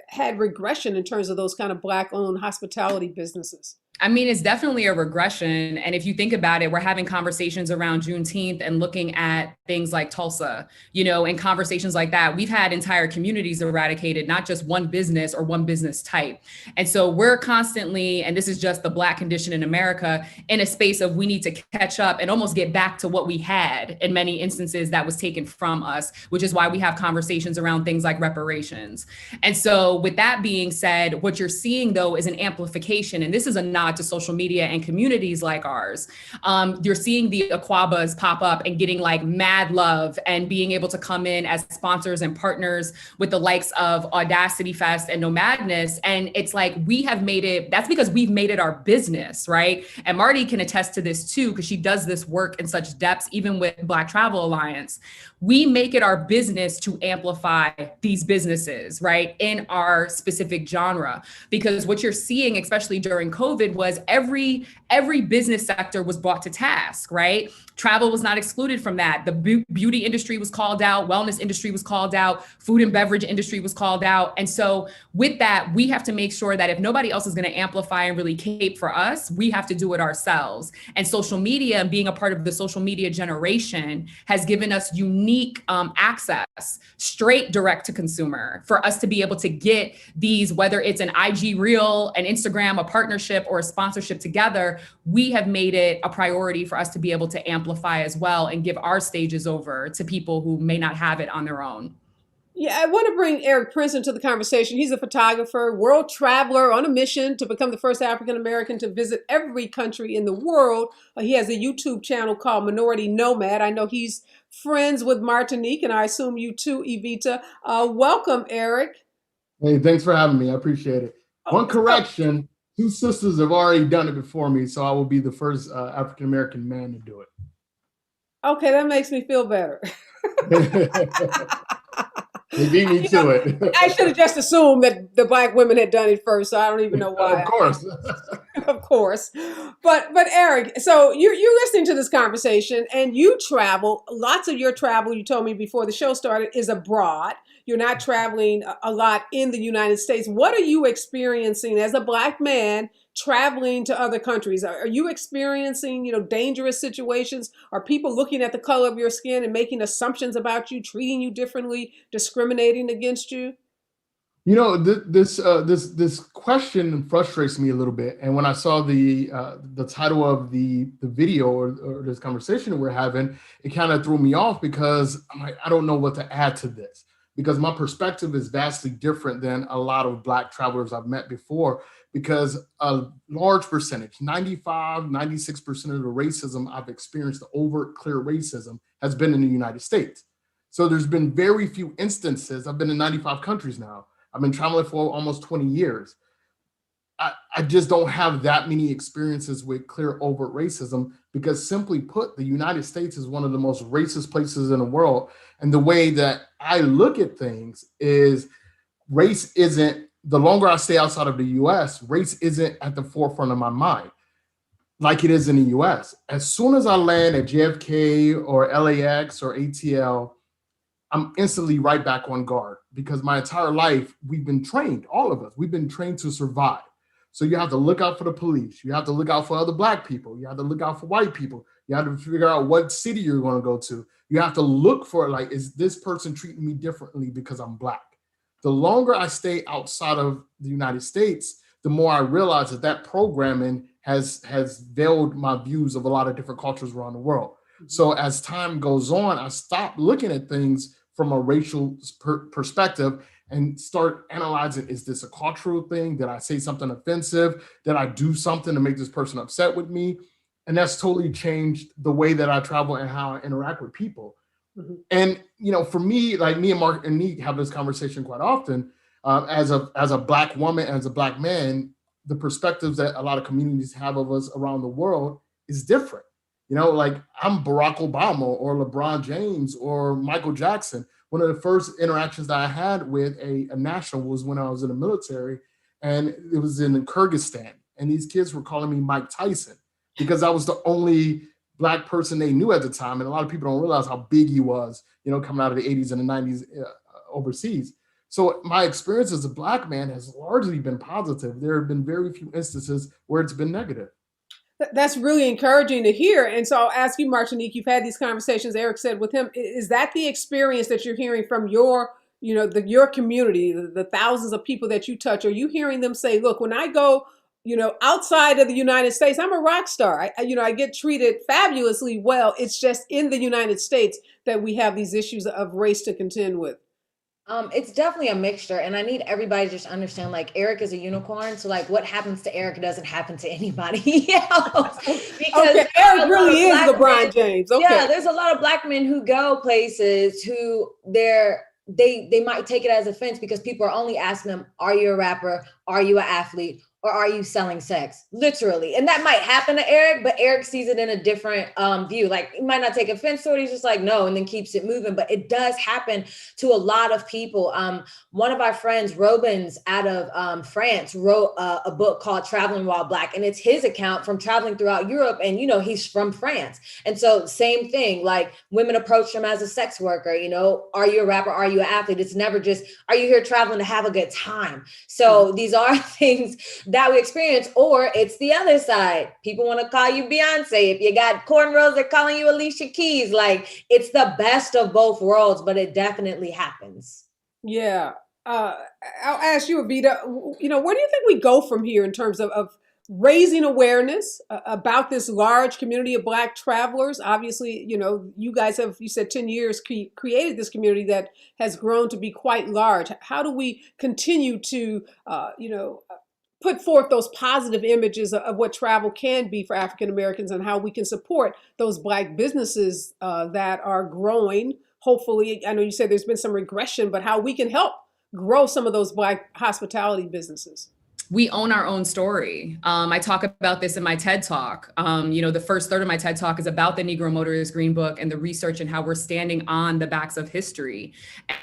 had regression in terms of those kind of Black owned hospitality businesses? I mean, it's definitely a regression. And if you think about it, we're having conversations around Juneteenth and looking at things like Tulsa, and conversations like that. We've had entire communities eradicated, not just one business or one business type. And so we're constantly, and this is just the Black condition in America, in a space of we need to catch up and almost get back to what we had in many instances that was taken from us, which is why we have conversations around things like reparations. And so with that being said, what you're seeing, though, is an amplification. And this is a nod to social media and communities like ours. You're seeing the Aquabas pop up and getting like mad love and being able to come in as sponsors and partners with the likes of Audacity Fest and Nomadness. And it's like, we have made it, that's because we've made it our business, right? And Marty can attest to this too, because she does this work in such depths, even with Black Travel Alliance. We make it our business to amplify these businesses, right, in our specific genre. Because what you're seeing, especially during COVID, was every business sector was brought to task, right? Travel was not excluded from that. The beauty industry was called out, wellness industry was called out, food and beverage industry was called out. And so with that, we have to make sure that if nobody else is going to amplify and really cape for us, we have to do it ourselves. And social media, being a part of the social media generation, has given us unique access, straight direct to consumer, for us to be able to get these, whether it's an IG reel, an Instagram, a partnership, or a sponsorship together. We have made it a priority for us to be able to amplify as well and give our stages over to people who may not have it on their own. Yeah, I want to bring Erick Prince into the conversation. He's a photographer, world traveler on a mission to become the first African-American to visit every country in the world. He has a YouTube channel called Minority Nomad. I know he's friends with Martinique, and I assume you too, Evita. Welcome, Erick. Hey, thanks for having me. I appreciate it. One correction, two sisters have already done it before me, so I will be the first African-American man to do it. Okay, that makes me feel better. They beat me to it. I should have just assumed that the Black women had done it first, so I don't even know why. Of course. Of course. But Erick, so you're listening to this conversation, and you travel. Lots of your travel, you told me before the show started, is abroad. You're not traveling a lot in the United States. What are you experiencing as a Black man traveling to other countries? Are you experiencing, dangerous situations? Are people looking at the color of your skin and making assumptions about you, treating you differently, discriminating against you? This question frustrates me a little bit. And when I saw the title of the video or this conversation we're having, it kind of threw me off, because I'm like, I don't know what to add to this, because my perspective is vastly different than a lot of Black travelers I've met before. because a large percentage, 95, 96% of the racism I've experienced, the overt, clear racism, has been in the United States. So there's been very few instances. I've been in 95 countries now. I've been traveling for almost 20 years. I just don't have that many experiences with clear overt racism because, simply put, the United States is one of the most racist places in the world. And the way that I look at things is race isn't, the longer I stay outside of the US, race isn't at the forefront of my mind like it is in the US. As soon as I land at JFK or LAX or ATL, I'm instantly right back on guard because my entire life, we've been trained, all of us, we've been trained to survive. So you have to look out for the police. You have to look out for other Black people. You have to look out for white people. You have to figure out what city you're going to go to. You have to look for, like, is this person treating me differently because I'm Black? The longer I stay outside of the United States, the more I realize that programming has veiled my views of a lot of different cultures around the world. So as time goes on, I stop looking at things from a racial perspective and start analyzing, is this a cultural thing? Did I say something offensive? Did I do something to make this person upset with me? And that's totally changed the way that I travel and how I interact with people. Mm-hmm. And, you know, for me, like me and Martinique have this conversation quite often, as a Black woman, as a Black man, the perspectives that a lot of communities have of us around the world is different. You know, like I'm Barack Obama or LeBron James or Michael Jackson. One of the first interactions that I had with a national was when I was in the military, and it was in Kyrgyzstan. And these kids were calling me Mike Tyson because I was the only Black person they knew at the time. And a lot of people don't realize how big he was, you know, coming out of the 80s and the 90s overseas. So my experience as a Black man has largely been positive. There have been very few instances where it's been negative. That's really encouraging to hear. And so I'll ask you, Martinique, you've had these conversations, Erick said, with him. Is that the experience that you're hearing from your, you know, your community, the thousands of people that you touch? Are you hearing them say, look, when I go, you know, outside of the United States, I'm a rock star. I get treated fabulously well. It's just in the United States that we have these issues of race to contend with. It's definitely a mixture, and I need everybody to just understand, like, Erick is a unicorn, so like what happens to Erick doesn't happen to anybody else. Because okay, Erick really is LeBron James. Okay. Yeah, there's a lot of Black men who go places who they might take it as offense because people are only asking them, are you a rapper? Are you an athlete? Or are you selling sex? Literally. And that might happen to Erick, but Erick sees it in a different view. Like, he might not take offense to it. He's just like, no, and then keeps it moving. But it does happen to a lot of people. One of our friends, Robins, out of France, wrote a book called Traveling While Black. And it's his account from traveling throughout Europe. And, you know, he's from France. And so same thing, like women approach him as a sex worker. You know, are you a rapper? Are you an athlete? It's never just, are you here traveling to have a good time? So these are things that we experience, or it's the other side. People want to call you Beyonce. If you got cornrows, they're calling you Alicia Keys. Like, it's the best of both worlds, but it definitely happens. Yeah. I'll ask you, Evita, you know, where do you think we go from here in terms of raising awareness about this large community of Black travelers? Obviously, you know, you guys have, you said 10 years, created this community that has grown to be quite large. How do we continue to, put forth those positive images of what travel can be for African Americans and how we can support those Black businesses that are growing? Hopefully, I know you said there's been some regression, but how we can help grow some of those Black hospitality businesses. We own our own story. I talk about this in my TED Talk. The first third of my TED Talk is about the Negro Motorist Green Book and the research and how we're standing on the backs of history.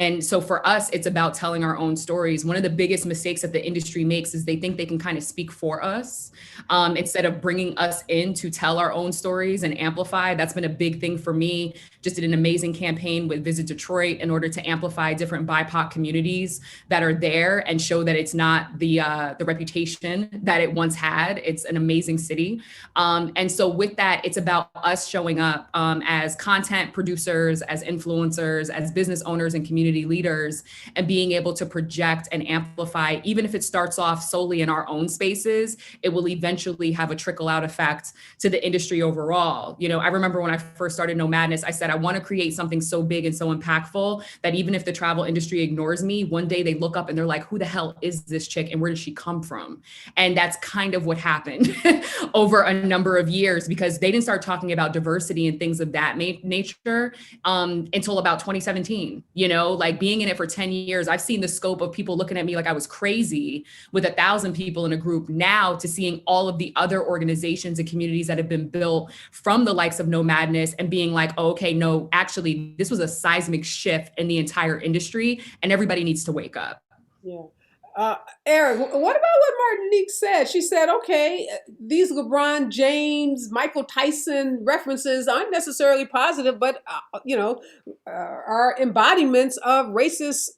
And so for us, it's about telling our own stories. One of the biggest mistakes that the industry makes is they think they can kind of speak for us instead of bringing us in to tell our own stories and amplify. That's been a big thing for me. Just did an amazing campaign with Visit Detroit in order to amplify different BIPOC communities that are there and show that it's not the reputation that it once had. It's an amazing city. And so with that, it's about us showing up as content producers, as influencers, as business owners and community leaders, and being able to project and amplify. Even if it starts off solely in our own spaces, it will eventually have a trickle out effect to the industry overall. You know, I remember when I first started No Madness, I said, I want to create something so big and so impactful that even if the travel industry ignores me, one day they look up and they're like, who the hell is this chick and where did she come from. And that's kind of what happened over a number of years, because they didn't start talking about diversity and things of that nature until about 2017. You know, like being in it for 10 years, I've seen the scope of people looking at me like I was crazy with 1,000 people in a group, now to seeing all of the other organizations and communities that have been built from the likes of Nomadness and being like, oh, okay, no, actually, this was a seismic shift in the entire industry and everybody needs to wake up. Yeah. Erick, what about what Martinique said? She said, okay, these LeBron James, Michael Tyson references aren't necessarily positive, but, are embodiments of racist,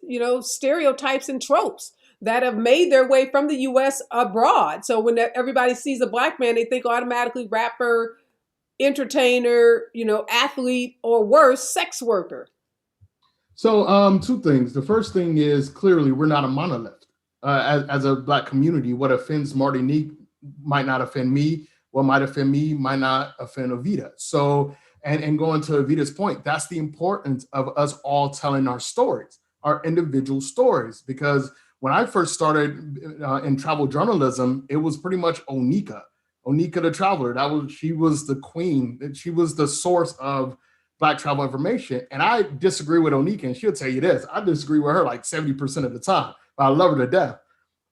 stereotypes and tropes that have made their way from the U.S. abroad. So when everybody sees a Black man, they think automatically rapper, entertainer, athlete, or worse, sex worker. So two things. The first thing is, clearly we're not a monolith. As a Black community, what offends Martinique might not offend me. What might offend me might not offend Evita. So, and going to Evita's point, that's the importance of us all telling our stories, our individual stories. Because when I first started in travel journalism, it was pretty much Onika the Traveler. She was the queen. She was the source of Black travel information. And I disagree with Onika, and she'll tell you this. I disagree with her like 70% of the time, but I love her to death.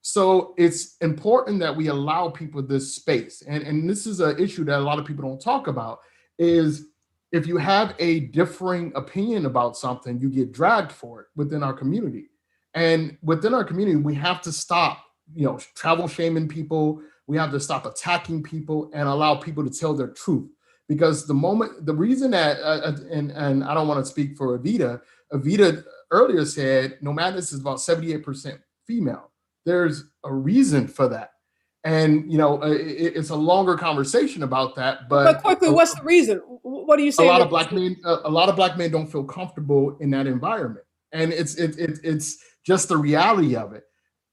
So it's important that we allow people this space. And this is an issue that a lot of people don't talk about, is if you have a differing opinion about something, you get dragged for it within our community. And within our community, we have to stop, travel shaming people. We have to stop attacking people and allow people to tell their truth. Because the reason that, and I don't want to speak for Evita earlier said, Nomadness is about 78% female. There's a reason for that. And, it's a longer conversation about that. But quickly, what's the reason? What are you saying? A lot of Black men don't feel comfortable in that environment. And it's just the reality of it.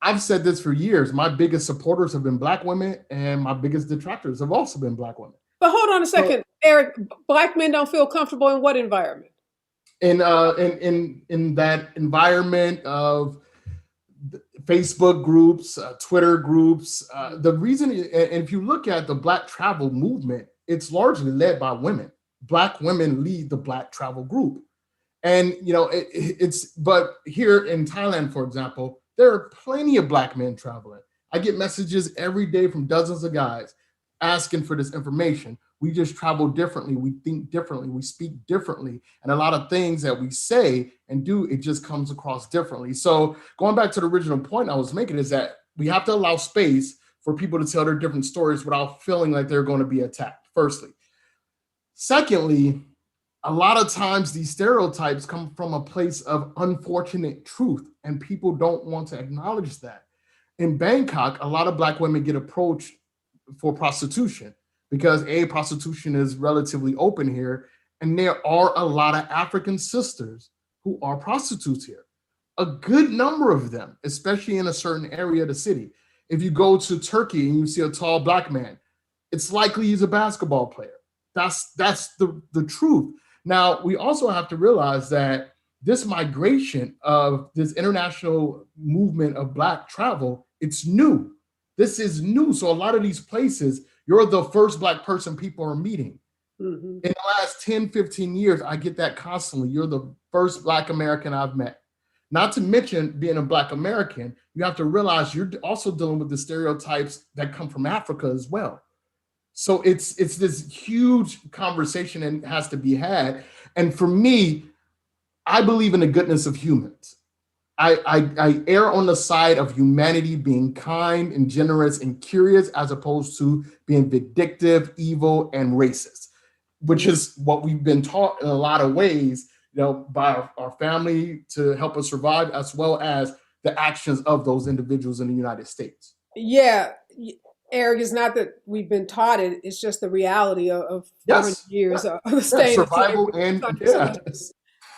I've said this for years. My biggest supporters have been Black women, and my biggest detractors have also been Black women. But hold on a second, Erick. Black men don't feel comfortable in what environment? In that environment of Facebook groups, Twitter groups. The reason, and if you look at the Black travel movement, it's largely led by women. Black women lead the Black travel group, and but here in Thailand, for example, there are plenty of Black men traveling. I get messages every day from dozens of guys asking for this information. We just travel differently. We think differently. We speak differently. And a lot of things that we say and do, it just comes across differently. So going back to the original point I was making is that we have to allow space for people to tell their different stories without feeling like they're going to be attacked, firstly. Secondly, a lot of times these stereotypes come from a place of unfortunate truth, and people don't want to acknowledge that. In Bangkok, a lot of Black women get approached for prostitution because prostitution is relatively open here, and there are a lot of African sisters who are prostitutes here. A good number of them, especially in a certain area of the city. If you go to Turkey and you see a tall Black man, it's likely he's a basketball player. That's the truth. Now, we also have to realize that this migration of this international movement of Black travel, it's new. This is new. So a lot of these places, you're the first Black person people are meeting. Mm-hmm. In the last 10, 15 years, I get that constantly. You're the first Black American I've met. Not to mention being a Black American, you have to realize you're also dealing with the stereotypes that come from Africa as well. So it's this huge conversation and has to be had. And for me, I believe in the goodness of humans. I err on the side of humanity being kind and generous and curious, as opposed to being vindictive, evil, and racist, which is what we've been taught in a lot of ways, by our family to help us survive, as well as the actions of those individuals in the United States. Yeah, Erick, it's not that we've been taught it; it's just the reality of 400 years of staying survival and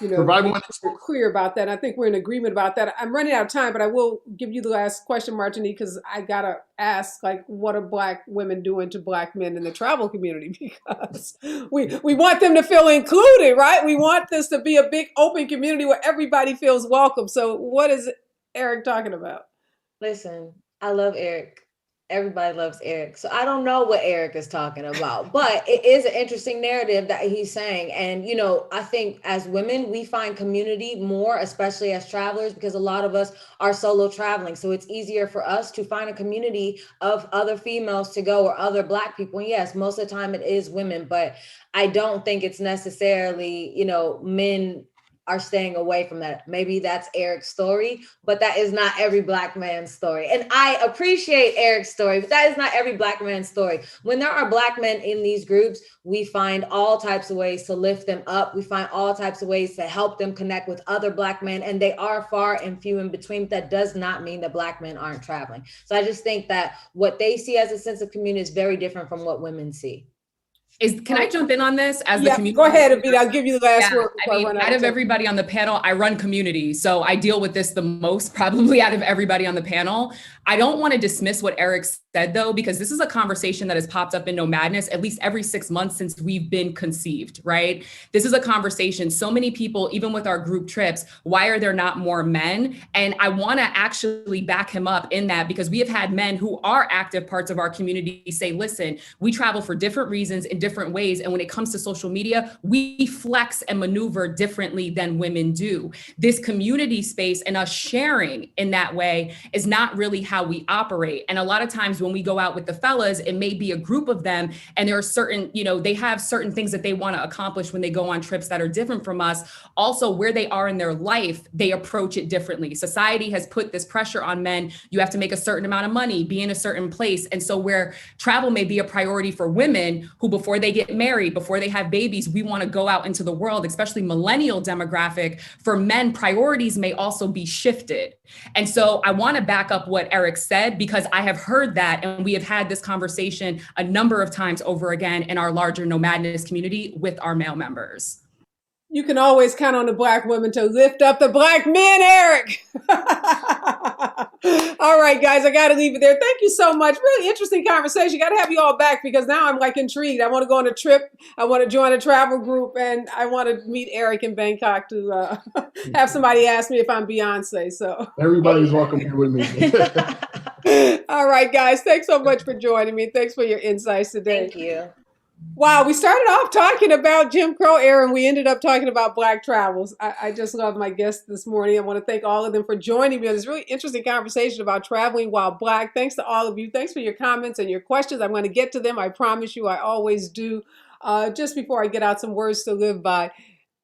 survival. We're clear about that. I think we're in agreement about that. I'm running out of time, but I will give you the last question, Martinique, because I gotta ask, what are Black women doing to Black men in the travel community? Because we want them to feel included, right? We want this to be a big open community where everybody feels welcome. So what is Erick talking about? Listen, I love Erick. Everybody loves Erick. So I don't know what Erick is talking about, but it is an interesting narrative that he's saying. And, you know, I think as women, we find community more, especially as travelers, because a lot of us are solo traveling. So it's easier for us to find a community of other females to go or other Black people. And yes, most of the time it is women, but I don't think it's necessarily, you know, men are staying away from that. Maybe that's Erick's story, but that is not every Black man's story. And I appreciate Erick's story, but that is not every Black man's story. When there are Black men in these groups, we find all types of ways to lift them up. We find all types of ways to help them connect with other Black men, and they are far and few in between. That does not mean that Black men aren't traveling. So I just think that what they see as a sense of community is very different from what women see. Can I jump in on this as the community? Go ahead, Evita. I'll give you the last word. I mean, out of everybody on the panel, I run community. So I deal with this the most probably out of everybody on the panel. I don't want to dismiss what Erick said though, because this is a conversation that has popped up in No Madness at least every 6 months since we've been conceived, right? This is a conversation. So many people, even with our group trips, why are there not more men? And I want to actually back him up in that, because we have had men who are active parts of our community say, listen, we travel for different reasons in different ways. And when it comes to social media, we flex and maneuver differently than women do. This community space and us sharing in that way is not really how we operate. And a lot of times when we go out with the fellas, it may be a group of them and there are certain, you know, they have certain things that they want to accomplish when they go on trips that are different from us. Also, where they are in their life, they approach it differently. Society has put this pressure on men. You have to make a certain amount of money, be in a certain place. And so where travel may be a priority for women who, before they get married, before they have babies, we want to go out into the world, especially millennial demographic. For men, priorities may also be shifted. And so I want to back up what Erick said, because I have heard that, and we have had this conversation a number of times over again in our larger No Madness community with our male members. You can always count on the Black women to lift up the Black men, Erick. All right, guys, I got to leave it there. Thank you so much. Really interesting conversation. Got to have you all back, because now I'm like intrigued. I want to go on a trip. I want to join a travel group, and I want to meet Erick in Bangkok to have somebody ask me if I'm Beyonce. So everybody's welcome here with me. All right, guys. Thanks so much for joining me. Thanks for your insights today. Thank you. Wow, we started off talking about Jim Crow era, and we ended up talking about Black travels. I just love my guests this morning. I want to thank all of them for joining me on this really interesting conversation about traveling while Black. Thanks to all of you. Thanks for your comments and your questions. I'm going to get to them. I promise you, I always do. Just before I get out some words to live by.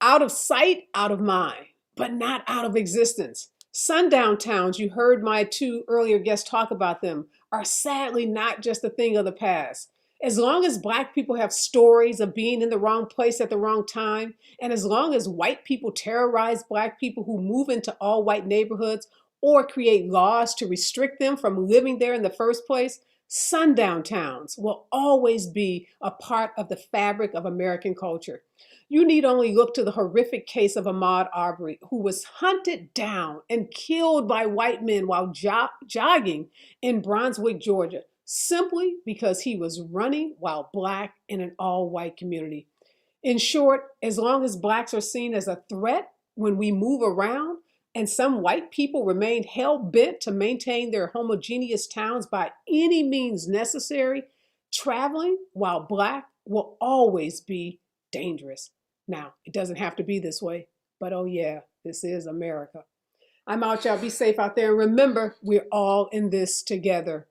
Out of sight, out of mind, but not out of existence. Sundown towns, you heard my two earlier guests talk about them, are sadly not just a thing of the past. As long as Black people have stories of being in the wrong place at the wrong time, and as long as white people terrorize Black people who move into all white neighborhoods or create laws to restrict them from living there in the first place, sundown towns will always be a part of the fabric of American culture. You need only look to the horrific case of Ahmaud Arbery, who was hunted down and killed by white men while jogging in Brunswick, Georgia, simply because he was running while Black in an all-white community. In short, as long as Blacks are seen as a threat when we move around, and some white people remain hell-bent to maintain their homogeneous towns by any means necessary, traveling while Black will always be dangerous. Now, it doesn't have to be this way, but oh yeah, this is America. I'm out, y'all. Be safe out there. And remember, we're all in this together.